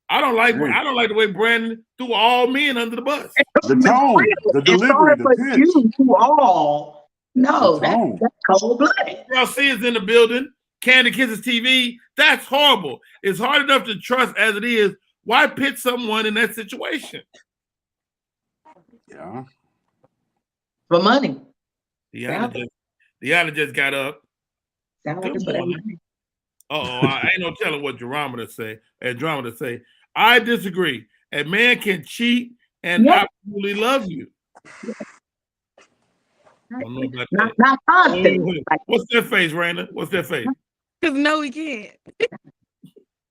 I don't like the way Brandon threw all men under the bus. The tone, the delivery, the pitch. You to all. No, that's cold-blooded. Y'all see is in the building. Candy Kisses TV. That's horrible. It's hard enough to trust as it is. Why pit someone in that situation? Yeah. For money. Deanna just got up. Good morning. I ain't no telling what Andromeda say. I disagree. A man can cheat and absolutely love you. I don't know about that. Not constant. What's that face, Raina? What's that face? Because no, he can't.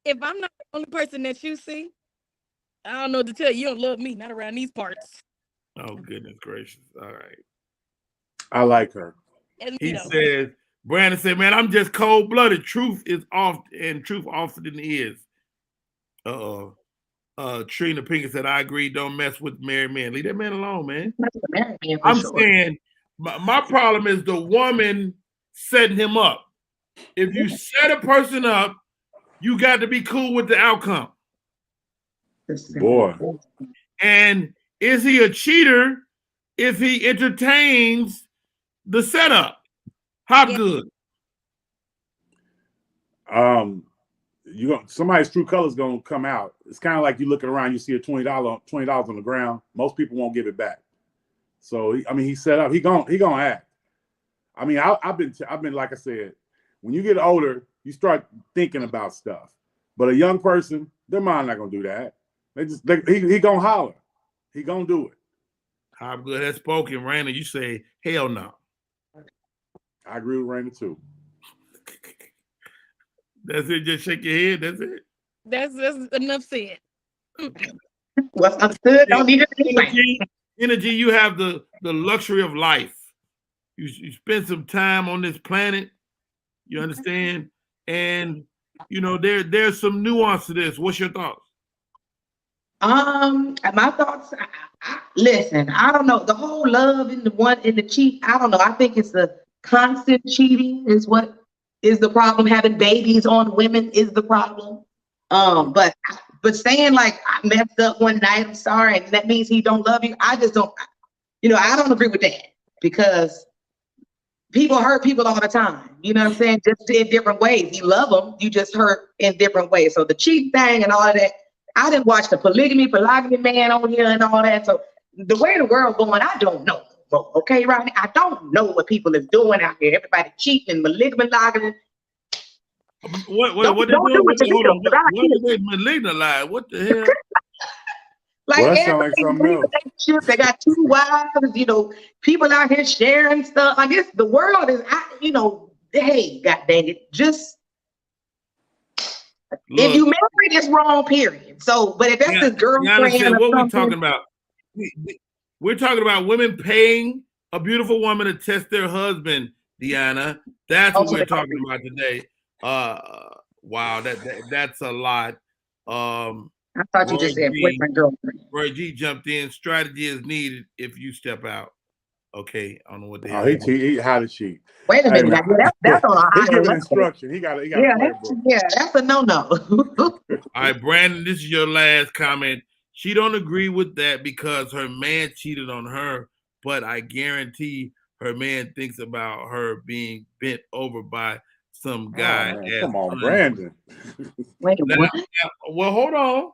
If I'm not the only person that you see, I don't know what to tell you. You don't love me, not around these parts. Oh, goodness gracious. All right. I like her. He says, Brandon said, man, I'm just cold-blooded. Truth is off, and truth often is. Trina Pinkett said, I agree. Don't mess with married men. Leave that man alone, man. I'm saying my problem is the woman setting him up. If you set a person up, you got to be cool with the outcome. Boy. And is he a cheater if he entertains the setup. How good? Somebody's true colors gonna come out. It's kind of like you looking around, you see a $20 on the ground. Most people won't give it back. So he's set up. He gonna act. I mean, I've been like I said, when you get older, you start thinking about stuff. But a young person, their mind not gonna do that. He gonna holler. He gonna do it. How good has spoken, Raina. You say hell no. I agree with Raina too. That's it. Just shake your head. That's it. That's enough said. What's understood don't need to be energy. You have the luxury of life. You spend some time on this planet. You understand? And there's some nuance to this. What's your thoughts? My thoughts. Listen, I don't know. The whole love in the cheat. I don't know. I think it's the constant cheating is what is the problem. Having babies on women is the problem. But saying like I messed up one night, I'm sorry, and that means he don't love you. I just don't. I don't agree with that because people hurt people all the time. You know what I'm saying? Just in different ways. You love them, you just hurt in different ways. So the cheat thing and all of that. I didn't watch the polygamy man on here and all that. So the way the world going, I don't know. Okay, Rodney? I don't know what people is doing out here. Everybody cheating, malignant. What they doing? What they malignant? What the hell? They got 2 wives, people out here sharing stuff. I guess the world is, hey, god dang it, just look, if you married, it's wrong, period. So, but if that's his girlfriend, what we're talking about, we're talking about women paying a beautiful woman to test their husband, Deanna. That's what we're talking about today. Wow, that's a lot. I thought you just said boyfriend, girlfriend. Roy G jumped in. Strategy is needed if you step out. Okay, I don't know what the hell. He how to cheat. Wait a minute. That's on a He giving instruction. He got that's a no-no. All right, Brandon, this is your last comment. She don't agree with that because her man cheated on her, but I guarantee her man thinks about her being bent over by some guy. Come on, Brandon. Wait, what? Well, hold on.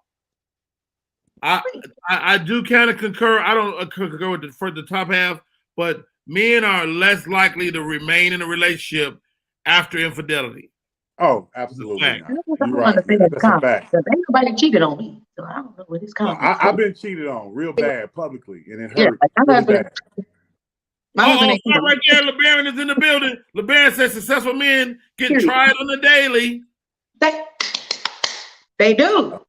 I do kind of concur. I don't concur with the top half, but men are less likely to remain in a relationship after infidelity. Oh, absolutely. You're right. That's a fact. Ain't nobody cheated on me, so I don't know what it's called. I've been cheated on real bad publicly, and it hurt. Really bad. Right there, LeBaron is in the building. LeBaron says successful men get tried on the daily. They do.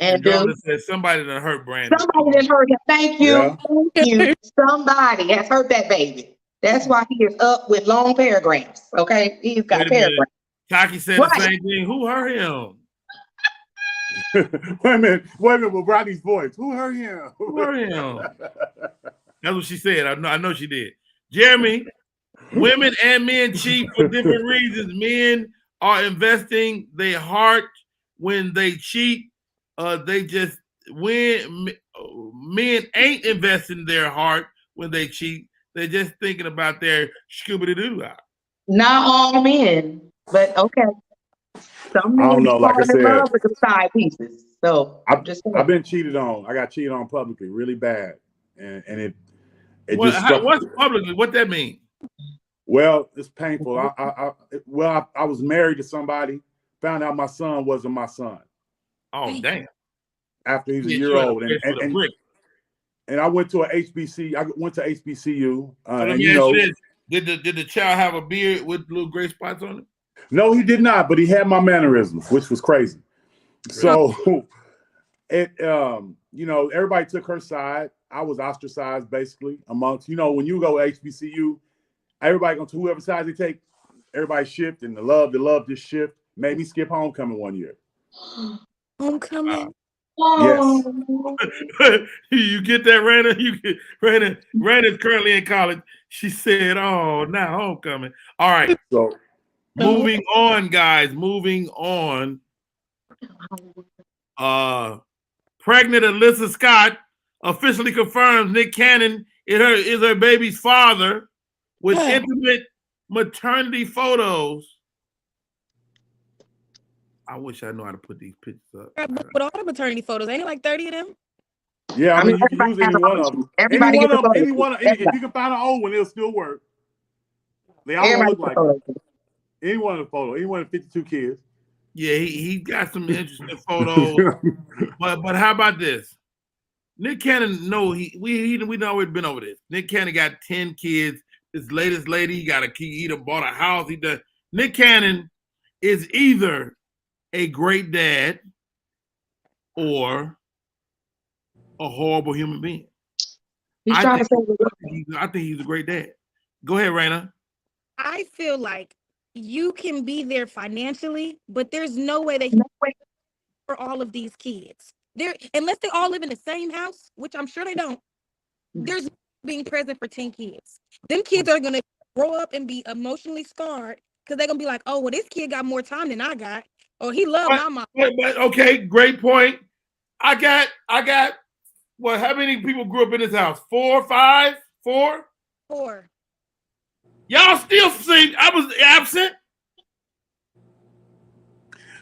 And Jordan says somebody that hurt Brandon. Somebody that hurt him. Thank you. Yeah. Thank you. Somebody has hurt that baby. That's why he is up with long paragraphs. Okay, he's got paragraphs. Taki said the same thing. Who hurt him? Wait a minute with Rodney's voice. Who hurt him? Who hurt him? That's what she said. I know she did. Jeremy, women and men cheat for different reasons. Men are investing their heart when they cheat. Men ain't investing their heart when they cheat. They're just thinking about their scoobity-doo. Not all men, but okay. Some men I don't know, like I said, love with the side pieces. So I've been cheated on. I got cheated on publicly, really bad, and it what's publicly? What that mean? Well, it's painful. I was married to somebody. Found out my son wasn't my son. Oh damn! After he's a year old, and I went to a HBC. I went to HBCU. Did the child have a beard with little gray spots on it? No, he did not. But he had my mannerisms, which was crazy. So, everybody took her side. I was ostracized basically amongst. When you go to HBCU, everybody going to whoever side they take. Everybody shift, and the love this shift made me skip homecoming one year. Homecoming. Yes. You get that, Raina? Raina's currently in college. She said, "Oh, now homecoming." All right. So, moving on, guys. Moving on. Pregnant Alyssa Scott officially confirms Nick Cannon is her baby's father with intimate maternity photos. I wish I knew how to put these pictures up. With all the maternity photos, ain't it like 30 of them? Yeah, I mean, you can use any one of them. If you can find an old one, it'll still work. They all look like it. Any one of the photos, any one of the 52 kids. Yeah, he got some interesting photos. but how about this? Nick Cannon, we've already been over this. Nick Cannon got 10 kids. This latest lady, he done bought a house. Nick Cannon is either a great dad or a horrible human being. I think he's a great dad. Go ahead, Raina. I feel like you can be there financially, but there's no way they can for all of these kids. Unless they all live in the same house, which I'm sure they don't. There's no being present for 10 kids. Them kids are gonna grow up and be emotionally scarred because they're gonna be like, oh, well, this kid got more time than I got. Oh, he loved my mom. But okay, great point. I got well, how many people grew up in this house? 4, 5, 4? 4. Y'all still think I was absent?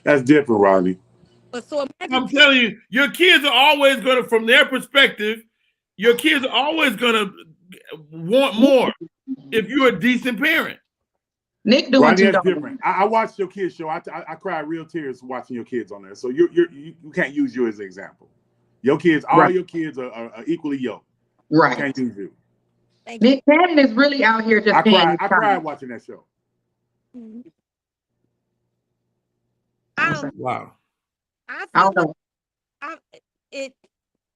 That's different, Rodney. But so I'm telling you, your kids are always going to, from their perspective, your kids are always going to want more if you're a decent parent. Nick doing Rodney, that's different. I watched your kids show. I cried real tears watching your kids on there. So you can't use you as an example. Your kids, all your kids are equally yoked. Right. Can't use you. Nick Cannon is really out here just. I cried watching that show. Wow. I feel like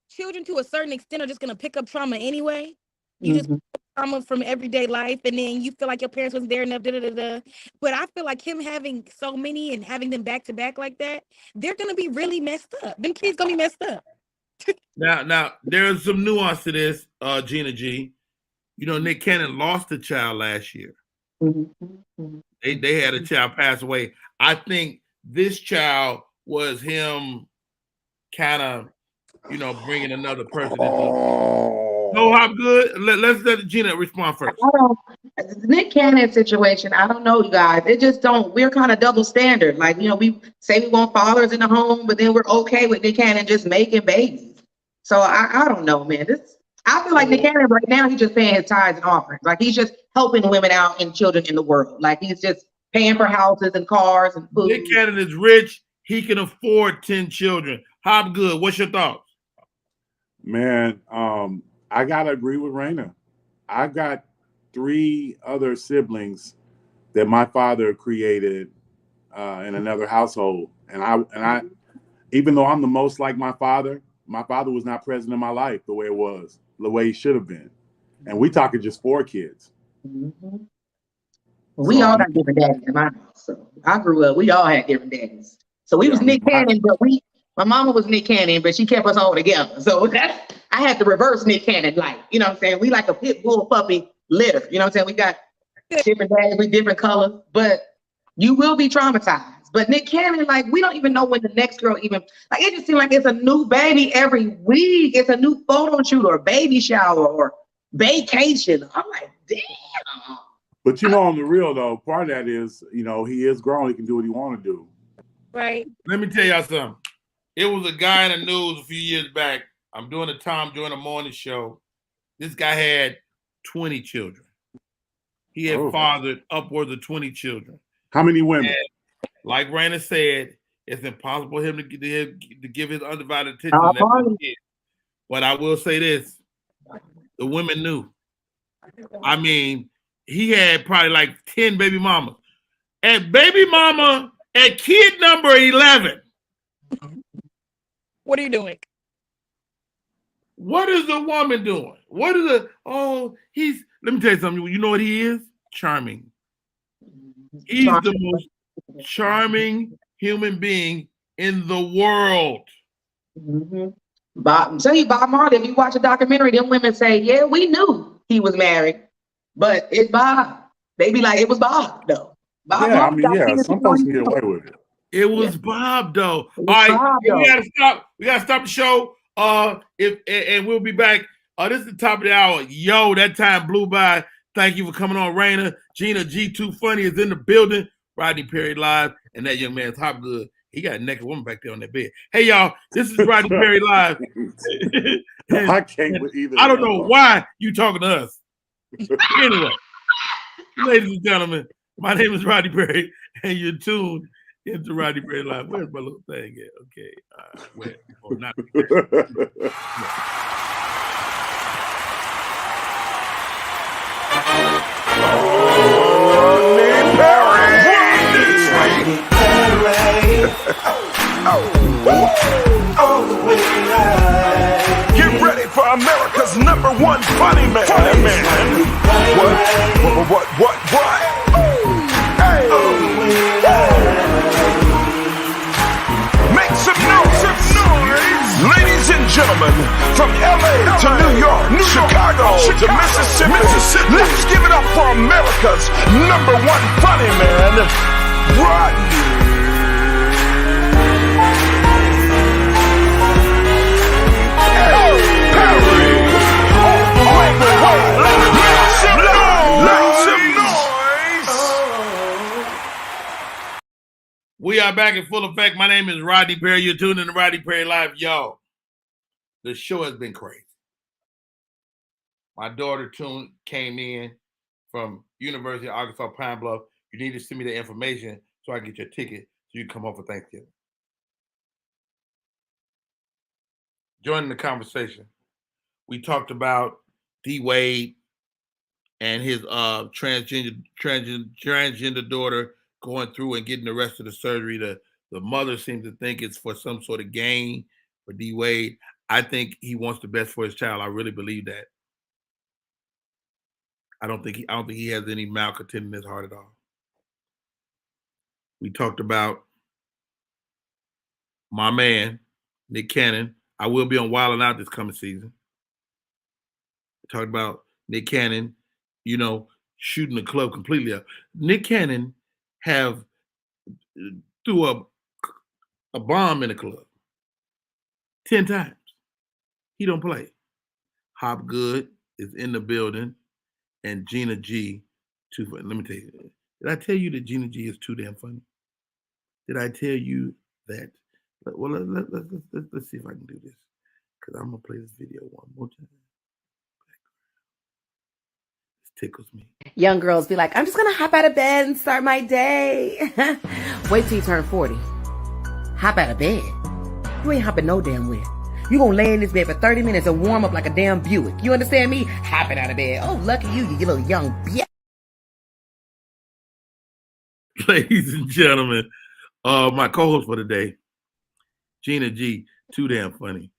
children to a certain extent are just gonna pick up trauma anyway. You just pick up trauma from everyday life, and then you feel like your parents wasn't there enough. But I feel like him having so many and having them back to back like that, they're gonna be really messed up. Them kids gonna be messed up. Now there's some nuance to this, Gina G. You know, Nick Cannon lost a child last year. They had a child pass away. I think this child was him kind of, bringing another person into. No, how good? Let's let Gina respond first. Nick Cannon situation, I don't know, you guys. It just don't. We're kind of double standard. Like, we say we want fathers in the home, but then we're okay with Nick Cannon just making babies. So I don't know, man. I feel like Nick Cannon right now, he's just paying his tithes and offerings. Like, he's just helping women out and children in the world. Like, he's just paying for houses and cars and food. Nick Cannon is rich. He can afford 10 children. Hobgood, what's your thoughts? Man, I gotta agree with Raina. I got 3 other siblings that my father created in another household, and I, even though I'm the most like my father was not present in my life the way he should have been, and we talking just 4 kids. We all got different daddies in my house. So I grew up. We all had different daddies. So we was Nick Cannon, but my mama was Nick Cannon, but she kept us all together. So I had to reverse Nick Cannon life. You know what I'm saying? We like a pit bull puppy litter. You know what I'm saying? We got different daddies with different colors, but you will be traumatized. But Nick Cannon, like, we don't even know when the next girl it just seems like it's a new baby every week. It's a new photo shoot or baby shower or vacation. I'm like, damn. But on the real though, part of that is, he is grown. He can do what he want to do. Right. Let me tell y'all something. It was a guy in the news a few years back. I'm doing a Tom Joyner morning show. This guy had 20 children. He had fathered upwards of 20 children. How many women? And like Raina said, it's impossible for him to give his undivided attention to that kid. But I will say this. The women knew. I mean, he had probably like 10 baby mamas. And baby mama at kid number 11. What are you doing? What is the woman doing? What is let me tell you something. You know what he is? Charming. He's the most charming human being in the world. Bob Marley, if you watch a documentary, them women say, yeah, we knew he was married, but it's Bob. They be like, it was Bob, though. Some folks can get away with it. It was Bob, though. All right, we gotta stop. We gotta stop the show. And we'll be back. This is the top of the hour. Yo, that time blew by. Thank you for coming on, Raina. Gina G, Too Funny is in the building. Rodney Perry live, and that young man's hop good. He got a naked woman back there on that bed. Hey, y'all, this is Rodney Perry live. I can't with either. I don't know why you talking to us. Anyway, ladies and gentlemen, my name is Rodney Perry, and you're tuned into Rodney Perry live. Where's my little thing at? Okay, where? Oh, not. Get ready for America's #1 funny man. What? Hey. Make some noise. Ladies and gentlemen, from LA to New York, Chicago to Mississippi, let's give it up for America's #1 funny man, Rodney. We are back in full effect. My name is Rodney Perry. You're tuned in to Rodney Perry Live. Yo, the show has been crazy. My daughter came in from University of Arkansas Pine Bluff. You need to send me the information so I can get your ticket so you can come home for Thanksgiving. Joining the conversation, we talked about D. Wade and his transgender daughter going through and getting the rest of the surgery. The mother seems to think it's for some sort of gain for D. Wade. I think he wants the best for his child. I really believe that. I don't think he has any malcontent in his heart at all. We talked about my man, Nick Cannon. I will be on Wild 'N Out this coming season. We talked about Nick Cannon, shooting the club completely up. Nick Cannon threw a bomb in the club 10 times. He don't play. Hop Good is in the building, and Gina G, too funny. Let me tell you, did I tell you that Gina G is too damn funny? Did I tell you that? Well, let's see if I can do this, because I'm gonna play this video one more time. This tickles me. Young girls be like, I'm just gonna hop out of bed and start my day. Wait till you turn 40. Hop out of bed. You ain't hopping no damn where. You gonna lay in this bed for 30 minutes and warm up like a damn Buick. You understand me? Hopping out of bed. Oh, lucky you little young bitch. Ladies and gentlemen, my co-host for today, Gina G, too damn funny.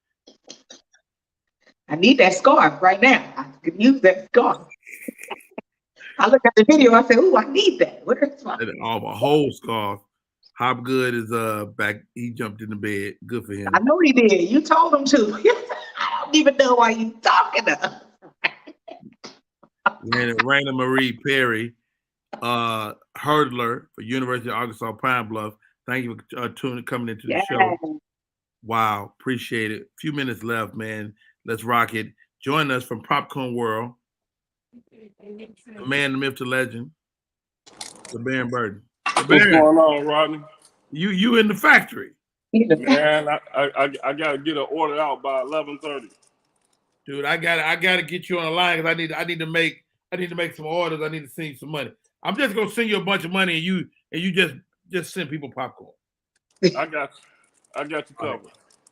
I need that scarf right now. I could use that scarf. I looked at the video. I said, "Ooh, I need that." Where's my? A whole scarf. Hop Good is back. He jumped in the bed. Good for him. I know he did. You told him to. I don't even know why you talking to us. Raina Marie Perry, hurdler for University of Arkansas Pine Bluff. Thank you for coming into the show. Wow, appreciate it. A few minutes left, man. Let's rock it. Join us from Popcorn World. The man, the myth, the legend, the Baron Burton. What's going on, Rodney? You in the factory? Man, I gotta get an order out by 11:30. Dude, I gotta get you on the line because I need to make some orders. I need to send you some money. I'm just gonna send you a bunch of money and you just send people popcorn. I got you covered.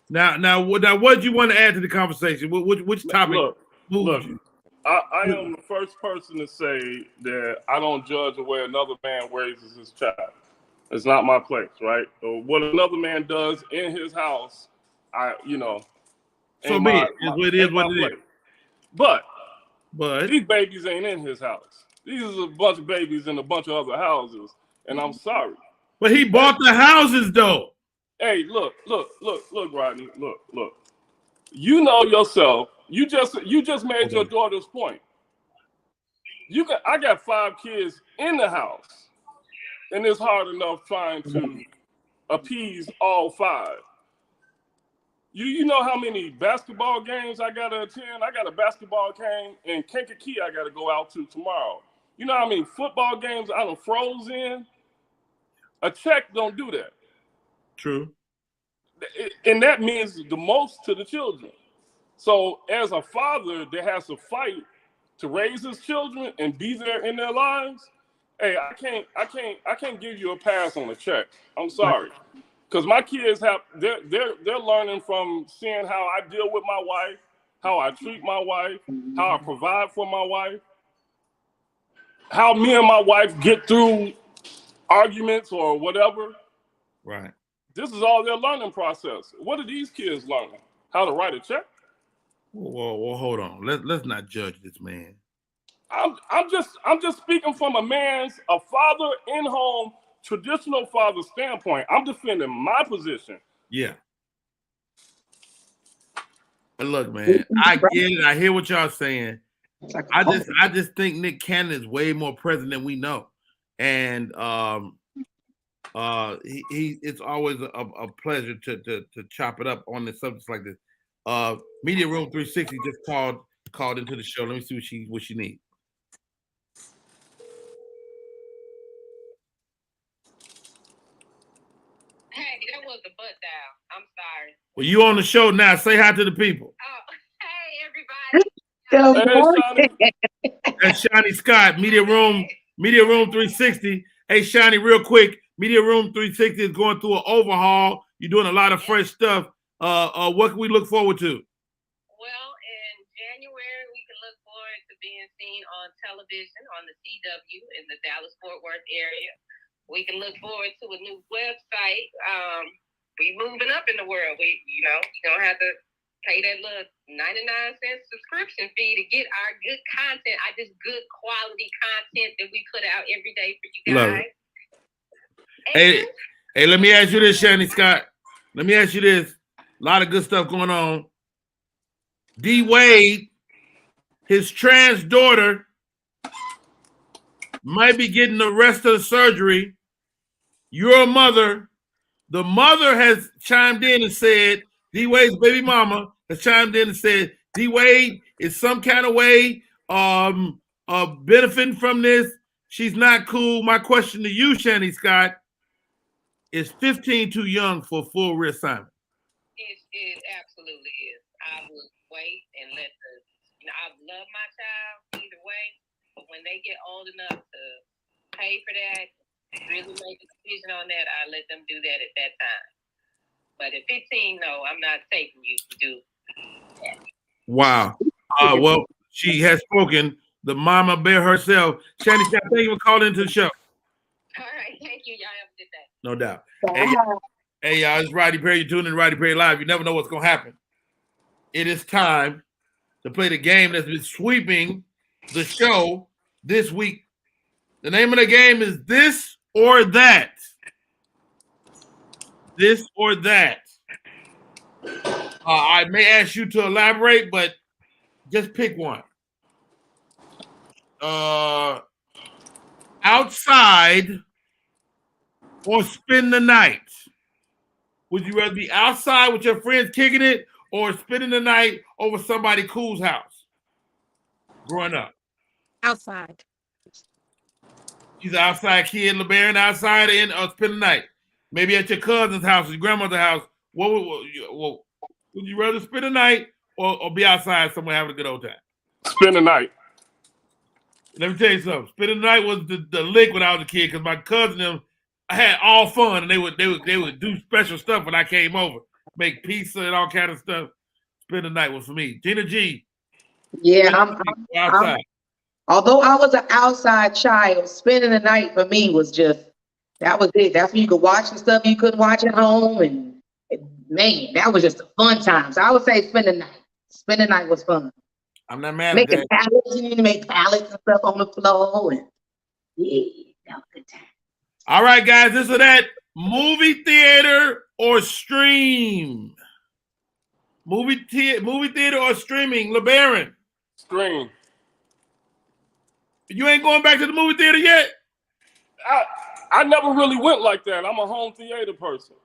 Now, what do you want to add to the conversation? Which topic? Look, I am the first person to say that I don't judge the way another man raises his child. It's not my place, right? So what another man does in his house, So it is what it is. But these babies ain't in his house. These are a bunch of babies in a bunch of other houses, and I'm sorry. But he bought the houses, though. Hey, look, Rodney, look. You know yourself. You just made your daughter's point. I got 5 kids in the house, and it's hard enough trying to appease all 5. You know how many basketball games I gotta attend? I got a basketball game in Kankakee I gotta go out to tomorrow. You know how many football games I done froze in? A check don't do that. True. And that means the most to the children. So as a father that has to fight to raise his children and be there in their lives, hey, I can't give you a pass on a check. I'm sorry. Because my kids they're learning from seeing how I deal with my wife, how I treat my wife, how I provide for my wife, how me and my wife get through arguments or whatever. Right. This is all their learning process. What are these kids learning? How to write a check? Well, hold on. Let's not judge this man. I'm just speaking from a father in home, traditional father standpoint. I'm defending my position. Yeah. But look, man, I get it. I hear what y'all saying. I just think Nick Cannon is way more present than we know, and it's always a pleasure to chop it up on the subjects like this. Media Room 360 just called into the show. Let me see what she needs. Hey, that was a butt dial. I'm sorry. Well, you on the show now. Say hi to the people. Oh, hey, everybody. That's Shani Scott, Media Room 360. Hey, Shani, real quick, Media Room 360 is going through an overhaul. You're doing a lot of fresh stuff. What can we look forward to? Well, in January, we can look forward to being seen on television on the CW in the Dallas-Fort Worth area. We can look forward to a new website. We moving up in the world. You don't have to pay that little 99-cent subscription fee to get our good content. Just good quality content that we put out every day for you guys. Hey, let me ask you this, Shani Scott. Let me ask you this. A lot of good stuff going on. D Wade, his trans daughter, might be getting the rest of the surgery. Your mother, the mother has chimed in and said, D Wade's baby mama has chimed in and said, D Wade is some kind of way benefiting from this. She's not cool. My question to you, Shani Scott, is 15 too young for a full reassignment? It absolutely is. I would wait and let I love my child either way, but when they get old enough to pay for that, really make a decision on that, I let them do that at that time. But at 15, no, I'm not taking you to do that. Wow. Well, she has spoken. The mama bear herself. Shani Scott, thank you for calling into the show. All right, thank you. Y'all have a good day. No doubt. Hey, y'all, it's Rodney Perry. You're tuning in to Rodney Perry Live. You never know what's going to happen. It is time to play the game that's been sweeping the show this week. The name of the game is This or That. This or That. I may ask you to elaborate, but just pick one. Outside or spend the night? Would you rather be outside with your friends kicking it or spending the night over somebody cool's house growing up? Outside. She's an outside kid, LeBaron, outside or spend the night. Maybe at your cousin's house, your grandmother's house. What would you rather spend the night or be outside somewhere having a good old time? Spend the night. Let me tell you something. Spend the night was the lick when I was a kid because my cousin and them, I had all fun and they would do special stuff when I came over, make pizza and all kind of stuff. Spend the night was for me. Gina G. Yeah, I'm although I was an outside child, spending the night for me was that was it. That's when you could watch the stuff you couldn't watch at home, and man, that was just a fun time. So I would say spend the night. Spend the night was fun. I'm not mad Making at that. pallets, you need to make pallets and stuff on the floor, and yeah, that was a good time. All right, guys, this or that. Movie theater or stream? Movie theater or streaming? LeBaron. Stream. You ain't going back to the movie theater yet? I never really went like that. I'm a home theater person.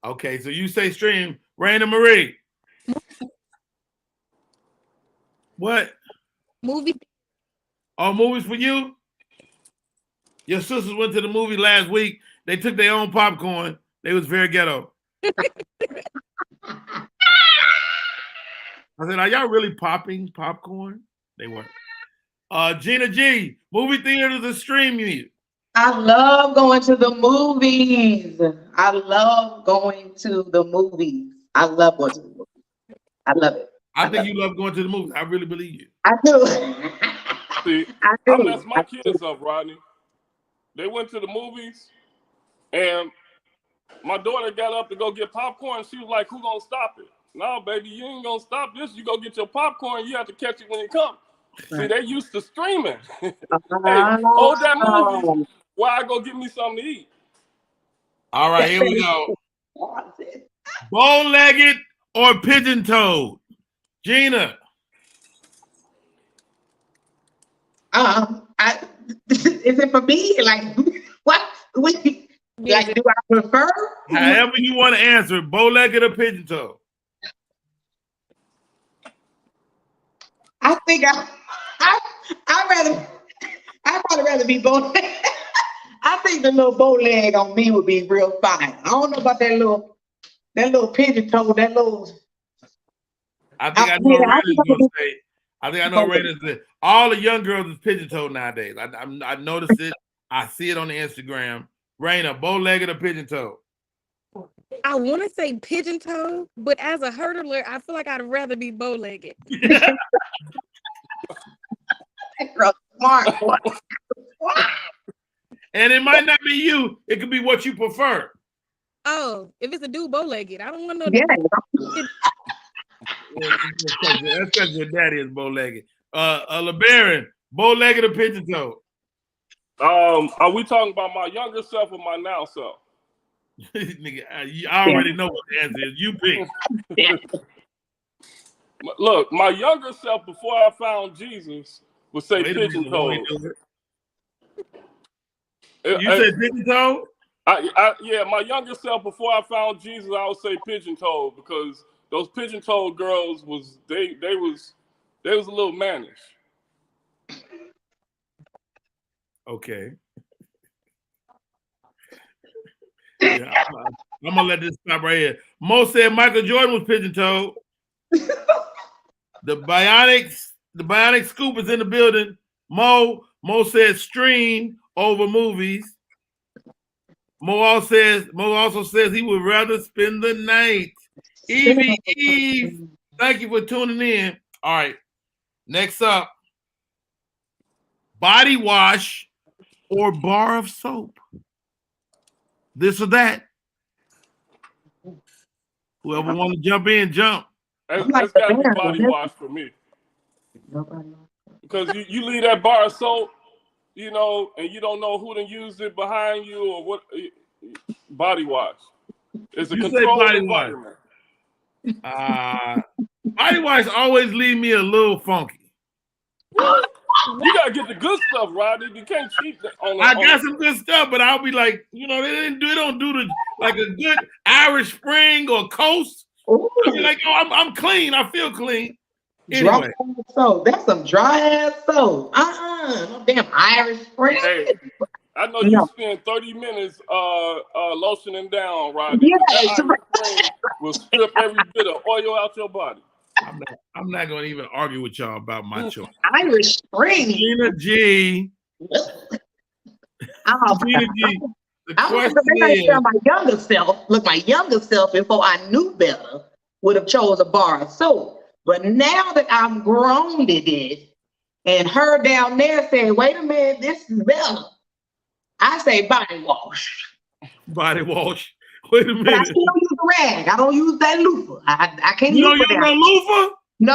Okay, so you say stream. Raina Marie. What? Movie. Oh, movies for you? Your sisters went to the movie last week. They took their own popcorn. They was very ghetto. I said, are y'all really popping popcorn? They weren't. Gina G, movie theaters or stream you? I love going to the movies. I love going to the movies. I love going to the movies. I love it. I think you love going to the movies. I really believe you. I do. See, I messed my kids up, Rodney. They went to the movies, and my daughter got up to go get popcorn. She was like, who gonna stop it? No, baby, you ain't gonna stop this. You go get your popcorn. You have to catch it when it comes. See, they used to streaming. Hey, hold that movie while I go get me something to eat. All right, here we go. Bow-legged or pigeon-toed? Gina. Is it for me? Like, what? Like, do I prefer? However you want to answer, bow-legged or pigeon-toed? I think I'd rather be bow. I think the little bow leg on me would be real fine. I don't know about that little pigeon toe, that little. I think I know Raina's gonna say. I think I know Raina's say all the young girls is pigeon toed nowadays. I noticed it. I see it on the Instagram. Raina, bow-legged or pigeon toed? I want to say pigeon toe, but as a hurdler, I feel like I'd rather be bow-legged. Smart. And it might not be you. It could be what you prefer. Oh, if it's a dude bow-legged, I don't want no. Yeah. That's because your daddy is bow-legged. LeBaron, bow-legged or pigeon toed? Are we talking about my younger self or my now self? Nigga, I already know what the answer is. You pick. Look, my younger self before I found Jesus would say pigeon toed. You said pigeon toed? Yeah, my younger self before I found Jesus, I would say pigeon toed because those pigeon toed girls was they was a little mannish. Okay. Yeah, I'm gonna let this stop right here. Mo said Michael Jordan was pigeon toed. The bionic scoop is in the building. Mo said stream over movies. Mo also says he would rather spend the night. Eve, thank you for tuning in. All right, next up, body wash or bar of soap. This or that. Whoever want to jump in, jump. That's got to be body wash for me. Because you leave that bar of soap, you know, and you don't know who done used it behind you or what. Body wash. It's a controlled environment. Body wash always leave me a little funky. You gotta get the good stuff, Rodney. You can't cheat on. I got some good stuff, but I'll be like, you know, they don't do the like a good Irish Spring or Coast. I'll be like, oh, I'm clean. I feel clean. Anyway, soap. That's some dry ass soap. No damn Irish Spring. Hey, I know you spend 30 minutes lotioning down, Rodney. Yeah, that Irish Spring will strip every bit of oil out your body. I'm not going to even argue with y'all about my choice. Irish Spring. Gina G. Gina G. I was tell my younger self. Look, my younger self, before I knew better, would have chose a bar of soap. But now that I'm grown to this, and her down there saying, "Wait a minute, this is better," I say body wash. Body wash. Wait a minute. But I still use the rag. I don't use that loofah. I can't use that. No loofah? No.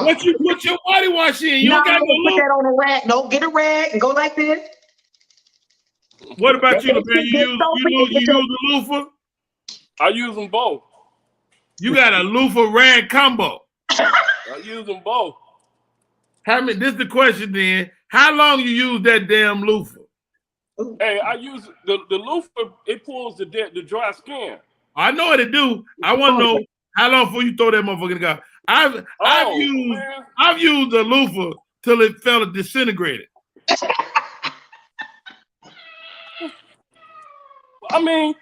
What you put your body wash in? You don't got no put that on a rag. No, get a rag and go like this. What about you, man? You use the loofah? I use them both. You got a loofah rag combo. I use them both. This is the question then. How long you use that damn loofah? Hey, I use the loofah. It pulls the dry skin. I know what it do. I want to know How long before you throw that motherfucker in the garbage? I've used a loofah till it felt disintegrated. I mean,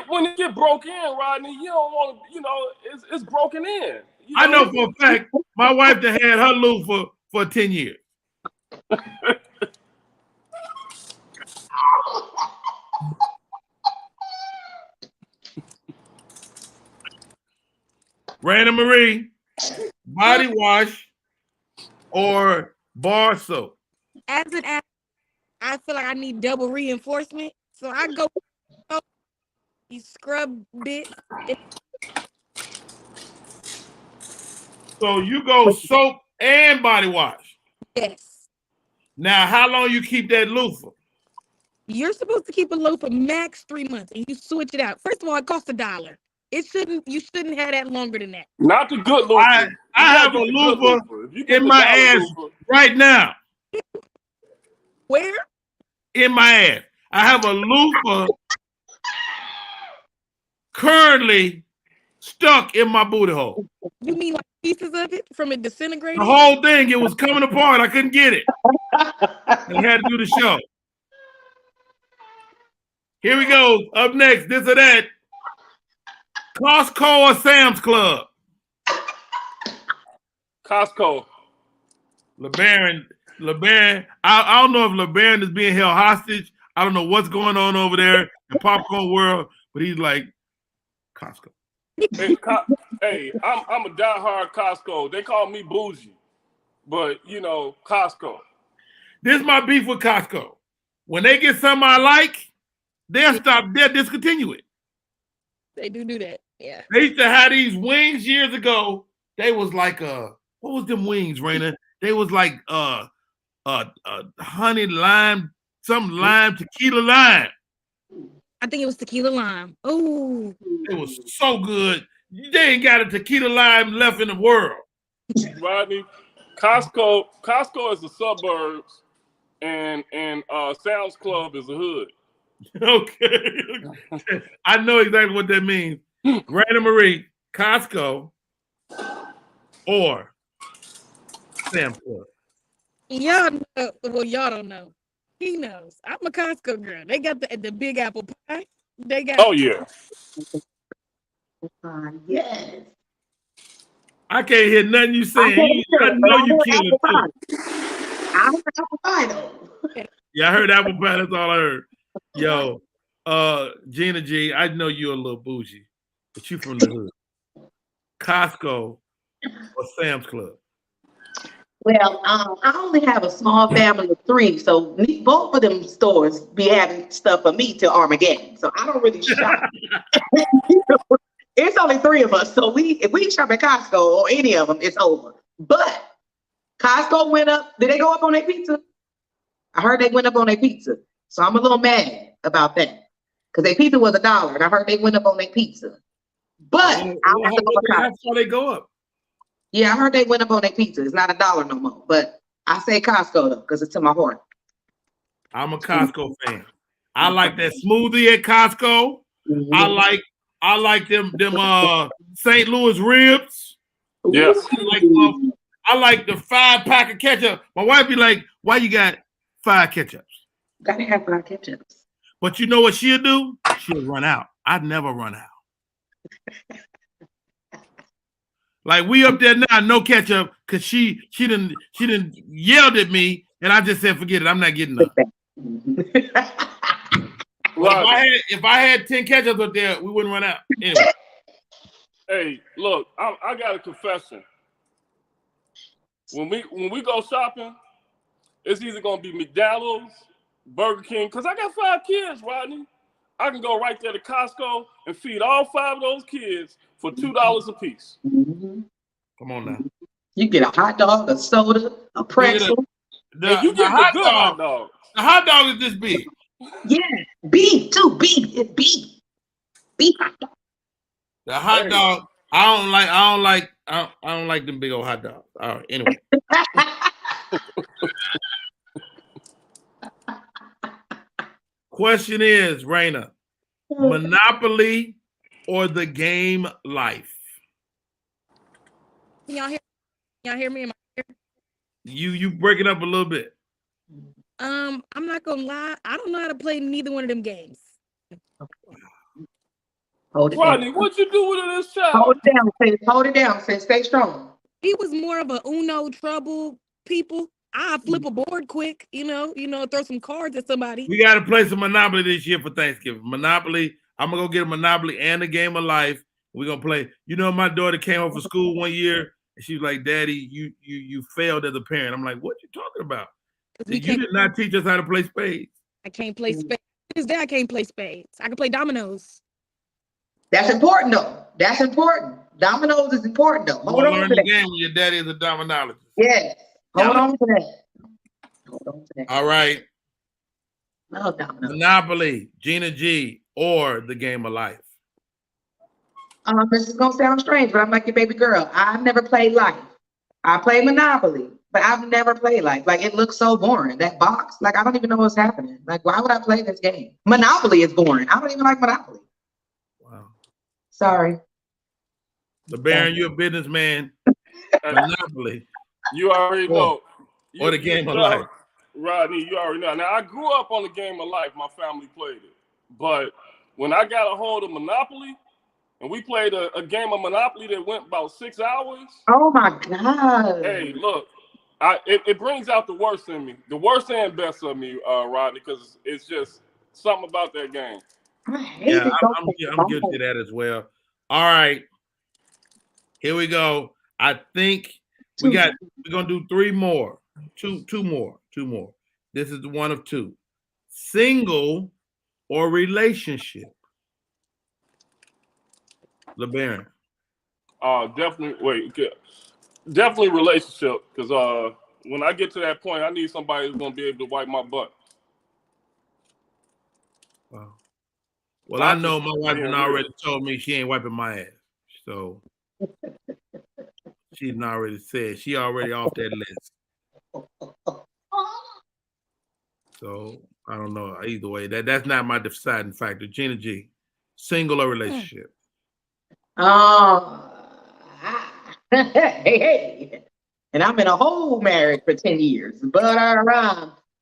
when it get broken in, Rodney, you don't want to, it's broken in. I know for a fact my wife that had her loofah for 10 years. Raina Marie, body wash or bar soap? As an athlete, I feel like I need double reinforcement. So I go you scrub bit. So you go soap and body wash. Yes. Now, how long you keep that loofah? You're supposed to keep a loofah max 3 months, and you switch it out. First of all, it costs $1. You shouldn't have that longer than that. Not the good loofah. I have a loofah in my ass right now. Where? In my ass. I have a loofah currently stuck in my booty hole. You mean like pieces of it from it disintegrating? The whole thing, it was coming apart. I couldn't get it. I had to do the show. Here we go. Up next, this or that. Costco or Sam's Club? Costco. LeBaron, I don't know if LeBaron is being held hostage. I don't know what's going on over there in popcorn world, but he's like, Costco. Hey, I'm a diehard Costco. They call me bougie, but Costco. This is my beef with Costco. When they get something I like, they'll discontinue it. They do that. Yeah. They used to have these wings years ago. They was like what was them wings, Raina? They was like honey lime, some lime, tequila lime. I think it was tequila lime. Oh, it was so good. They ain't got a tequila lime left in the world. Rodney, Costco is the suburbs, and Sam's Club is the hood. Okay. I know exactly what that means. Raina Marie, Costco or Sam's Club? Y'all know. Well, y'all don't know. He knows. I'm a Costco girl. They got the big apple pie. They got. Oh yeah. Yes. I can't hear nothing you saying. I know you killing too. I heard apple pie though. Yeah, I heard apple pie. That's all I heard. Yo, Gina G, I know you're a little bougie, but you from the hood. Costco or Sam's Club? Well, I only have a small family of 3, so both of them stores be having stuff for me till Armageddon. So I don't really shop. It's only 3 of us, so if we shop at Costco or any of them, it's over. But Costco went up. Did they go up on their pizza? I heard they went up on their pizza, so I'm a little mad about that because their pizza was $1, and I heard they went up on their pizza. But how they go up? Yeah, I heard they went up on their pizza. It's not $1 no more. But I say Costco though, because it's to my heart. I'm a Costco fan. I like that smoothie at Costco. Mm-hmm. I like them St. Louis ribs. Yes. I like the 5-pack of ketchup. My wife be like, "Why you got 5 ketchups?" Gotta have 5 ketchups. But you know what she'll do? She'll run out. I'd never run out. Like we up there now, no ketchup, because she didn't yelled at me, and I just said, forget it, I'm not getting none. If I had 10 ketchups up there, we wouldn't run out. Anyway. Hey, look, I got a confession. When we go shopping, it's either gonna be McDonald's, Burger King, because I got 5 kids, Rodney. I can go right there to Costco and feed all 5 of those kids for $2 a piece. Mm-hmm. Come on now. You get a hot dog, a soda, a pretzel. You get a good hot dog. The hot dog is this big. Yeah, beef too. Beef. It's beef. Beef hot dog. The hot dog. I don't like them big old hot dogs. All right. Anyway. Question is, Raina, Monopoly or the game Life? Can y'all hear? Y'all hear me? Am I here? You break it up a little bit. I'm not gonna lie. I don't know how to play neither one of them games. Hold it Rodney, down. what you do with this child? Hold it down, sis. Hold it down, sis. Stay strong. He was more of a Uno trouble people. I flip a board quick, throw some cards at somebody. We got to play some Monopoly this year for Thanksgiving. Monopoly. I'm gonna go get a Monopoly and a Game of Life. We're gonna play. My daughter came home from school one year and she was like, "Daddy, you failed as a parent." I'm like, "What you talking about? You did not teach us how to play spades." I can't play spades. To this day, I can't play spades. I can play dominoes. That's important, though. That's important. Dominoes is important, though. Hold on learn to the that. game when your daddy is a dominologist. Yes. Hold on to that. Hold on to that. All right. Love dominoes. Monopoly, Gina G, or the Game of Life. This is gonna sound strange, but I'm like your baby girl. I've never played Life. I play Monopoly, but I've never played Life. Like, it looks so boring. That box, like, I don't even know what's happening. Like, why would I play this game? Monopoly is boring. I don't even like Monopoly. Wow. Sorry. LeBaron, you're a businessman. Monopoly. You already know. Or the Game of Life. Rodney, you already know. Now, I grew up on the Game of Life. My family played it. But when I got a hold of Monopoly, and we played a game of Monopoly that went about 6 hours. Oh, my God. Hey, look. It brings out the worst in me. The worst and best of me, Rodney, because it's just something about that game. Yeah, I'm guilty of that as well. All right. Here we go. I think we're gonna do 3 more. Two more. This is one of 2. Single or relationship? LeBaron. Definitely relationship, because when I get to that point, I need somebody who's gonna be able to wipe my butt. Wow. Well, I know my wife already told me she ain't wiping my ass. So she's already said she already off that list. So I don't know. Either way, that's not my deciding factor. Gina G, single or relationship? Hey. And I'm in a whole marriage for 10 years. But I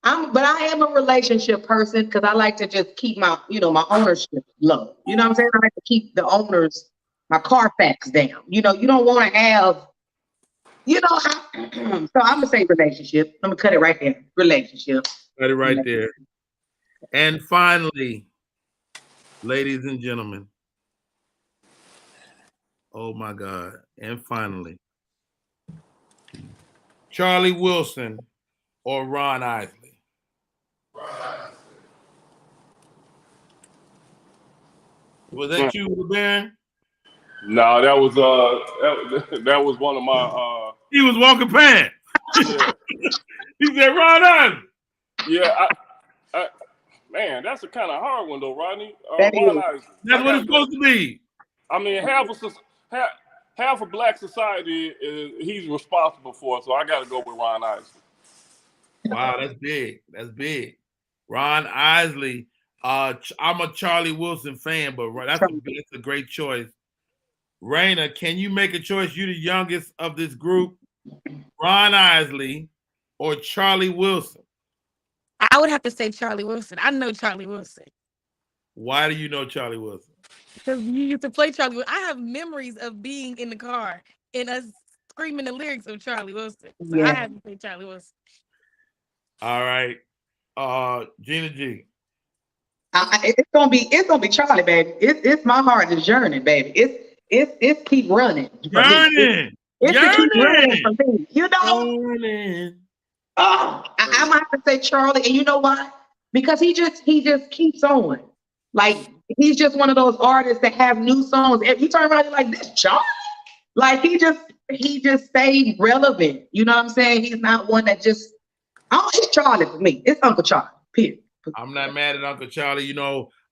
am a relationship person because I like to just keep my, my ownership low. You know what I'm saying? I like to keep the owners, my Carfax down. You don't want to have, so I'm gonna say relationship. I'm gonna cut it right there. Relationship. Cut it right there. And finally, ladies and gentlemen. Oh my God. And finally, Charlie Wilson or Ron Isley? Was that you, LeBaron? No, that was one of my He was walking past. Yeah. He said Ron Isley. Yeah, man, that's a kind of hard one though, Rodney. That's what it's supposed to be. I mean, half of black society he's responsible for, so I got to go with Ron Isley. Wow, that's big. That's big. Ron Isley. I'm a Charlie Wilson fan, but that's a great choice. Raina, can you make a choice? You're the youngest of this group. Ron Isley or Charlie Wilson? I would have to say Charlie Wilson. I know Charlie Wilson. Why do you know Charlie Wilson? Because you used to play Charlie Wilson. I have memories of being in the car and us screaming the lyrics of Charlie Wilson. So I have to say Charlie Wilson. All right. Gina G. It's gonna be Charlie, baby. It's my heart is yearning, baby. It's keep running. Yearning. It's keep running for me. Yearning. Oh, I'm gonna have to say Charlie, and you know why? Because he just keeps on. Like, he's just one of those artists that have new songs. If you turn around, you're like, this Charlie? Like, he just stayed relevant. You know what I'm saying? He's not one that just, it's Charlie for me. It's Uncle Charlie, period. I'm not mad at Uncle Charlie.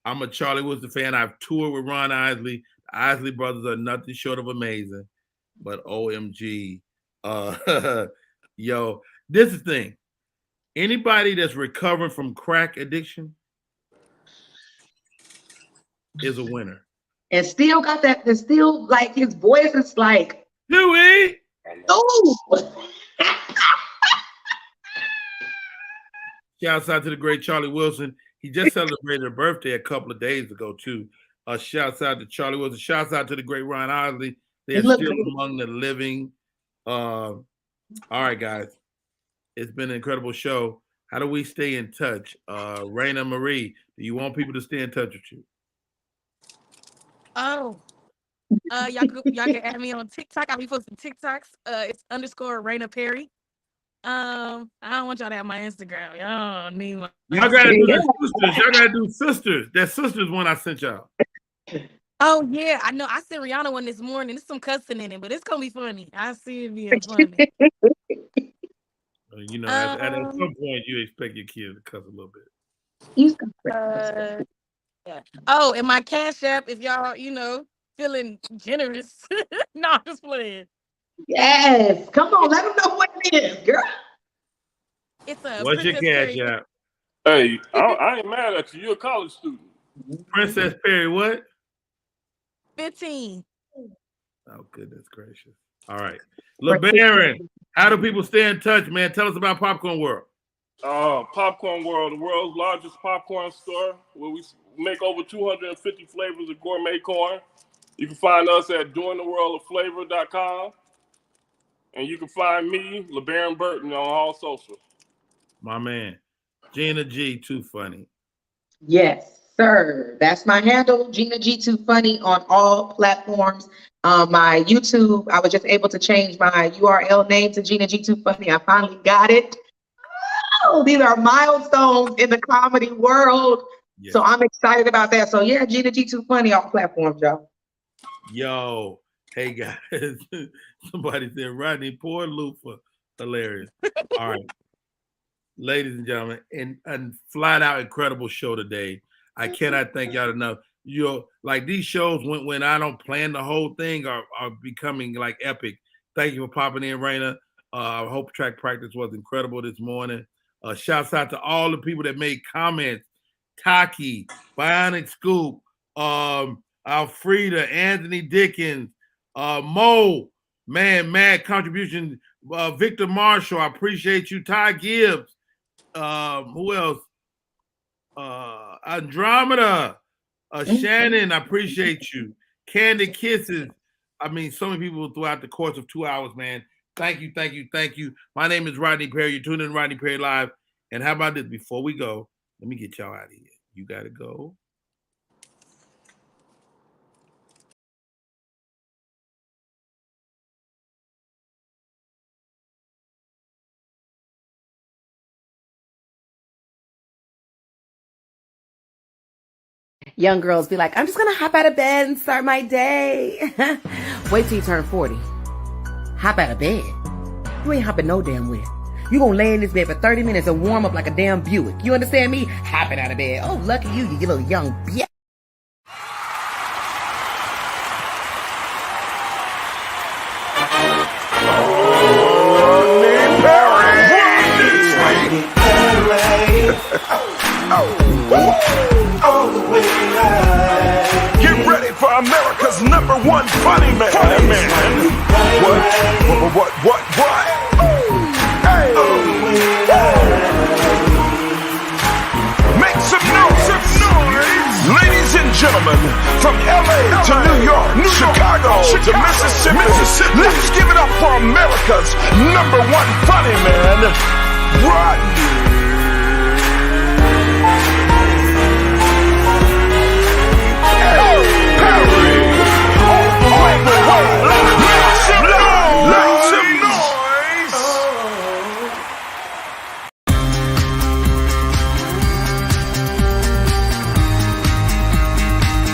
I'm a Charlie Wilson fan. I've toured with Ron Isley. The Isley brothers are nothing short of amazing. But OMG, yo, this is the thing. Anybody that's recovering from crack addiction is a winner. And still got that, and still like his voice is like, Huey. Oh. Shouts out to the great Charlie Wilson. He just celebrated a birthday a couple of days ago, too. Shouts out to Charlie Wilson. Shouts out to the great Ron Isley. They're still among the living. All right, guys. It's been an incredible show. How do we stay in touch? Raina Marie, do you want people to stay in touch with you? Oh, y'all can add me on TikTok. I'll be posting TikToks. It's _ Raina Perry. I don't want y'all to have my Instagram. Y'all don't need my. Y'all gotta do the sisters. Y'all gotta do sisters. That sisters one I sent y'all. Oh yeah, I know. I sent Rihanna one this morning. There's some cussing in it, but it's gonna be funny. I see it being funny. You know, at some point you expect your kids to cuss a little bit. Yeah. Oh, and my Cash App, if y'all, feeling generous. No, I'm just playing. Yes. Come on, let them know what it is, girl. It's a What's your Cash App? Hey, I ain't mad at you. You're a college student. Princess Perry, what? 15. Oh, goodness gracious. All right. LeBaron, how do people stay in touch, man? Tell us about Popcorn World. Popcorn World, the world's largest popcorn store, where we make over 250 flavors of gourmet corn. You can find us at doingtheworldofflavor.com. And you can find me, LeBaron Burton, on all social. My man. Gina G, too funny. Yes, sir. That's my handle, Gina G Too Funny, on all platforms. My YouTube, I was just able to change my URL name to Gina G Too Funny. I finally got it. Oh, these are milestones in the comedy world. Yeah. So I'm excited about that. So yeah, Gina G Too Funny, all platforms, y'all. Yo, hey guys. Somebody said Rodney, poor Lufa. Hilarious. All right. Ladies and gentlemen, and flat out incredible show today. I cannot thank y'all enough. Like these shows when I don't plan the whole thing are becoming like epic. Thank you for popping in, Raina. I hope track practice was incredible this morning. Shouts out to all the people that made comments. Taki, Bionic Scoop, Alfreda, Anthony Dickens, Mo, man, mad contribution. Victor Marshall, I appreciate you. Ty Gibbs. Who else? Andromeda. Shannon, I appreciate you. Candy Kisses. I mean, so many people throughout the course of 2 hours, man. Thank you, thank you, thank you. My name is Rodney Perry. You're tuning in Rodney Perry Live. And how about this? Before we go, let me get y'all out of here. You got to go. Young girls be like, I'm just going to hop out of bed and start my day. Wait till you turn 40. Hop out of bed. You ain't hopping no damn where. You gonna lay in this bed for 30 minutes and warm up like a damn Buick. You understand me? Hopping out of bed. Oh, lucky you little young bitch. Get ready for America's #1 funny man. What? Hey. Make some noise. Ladies and gentlemen, from LA to New York, Chicago to Mississippi, let's give it up for America's #1 funny man, Rodney.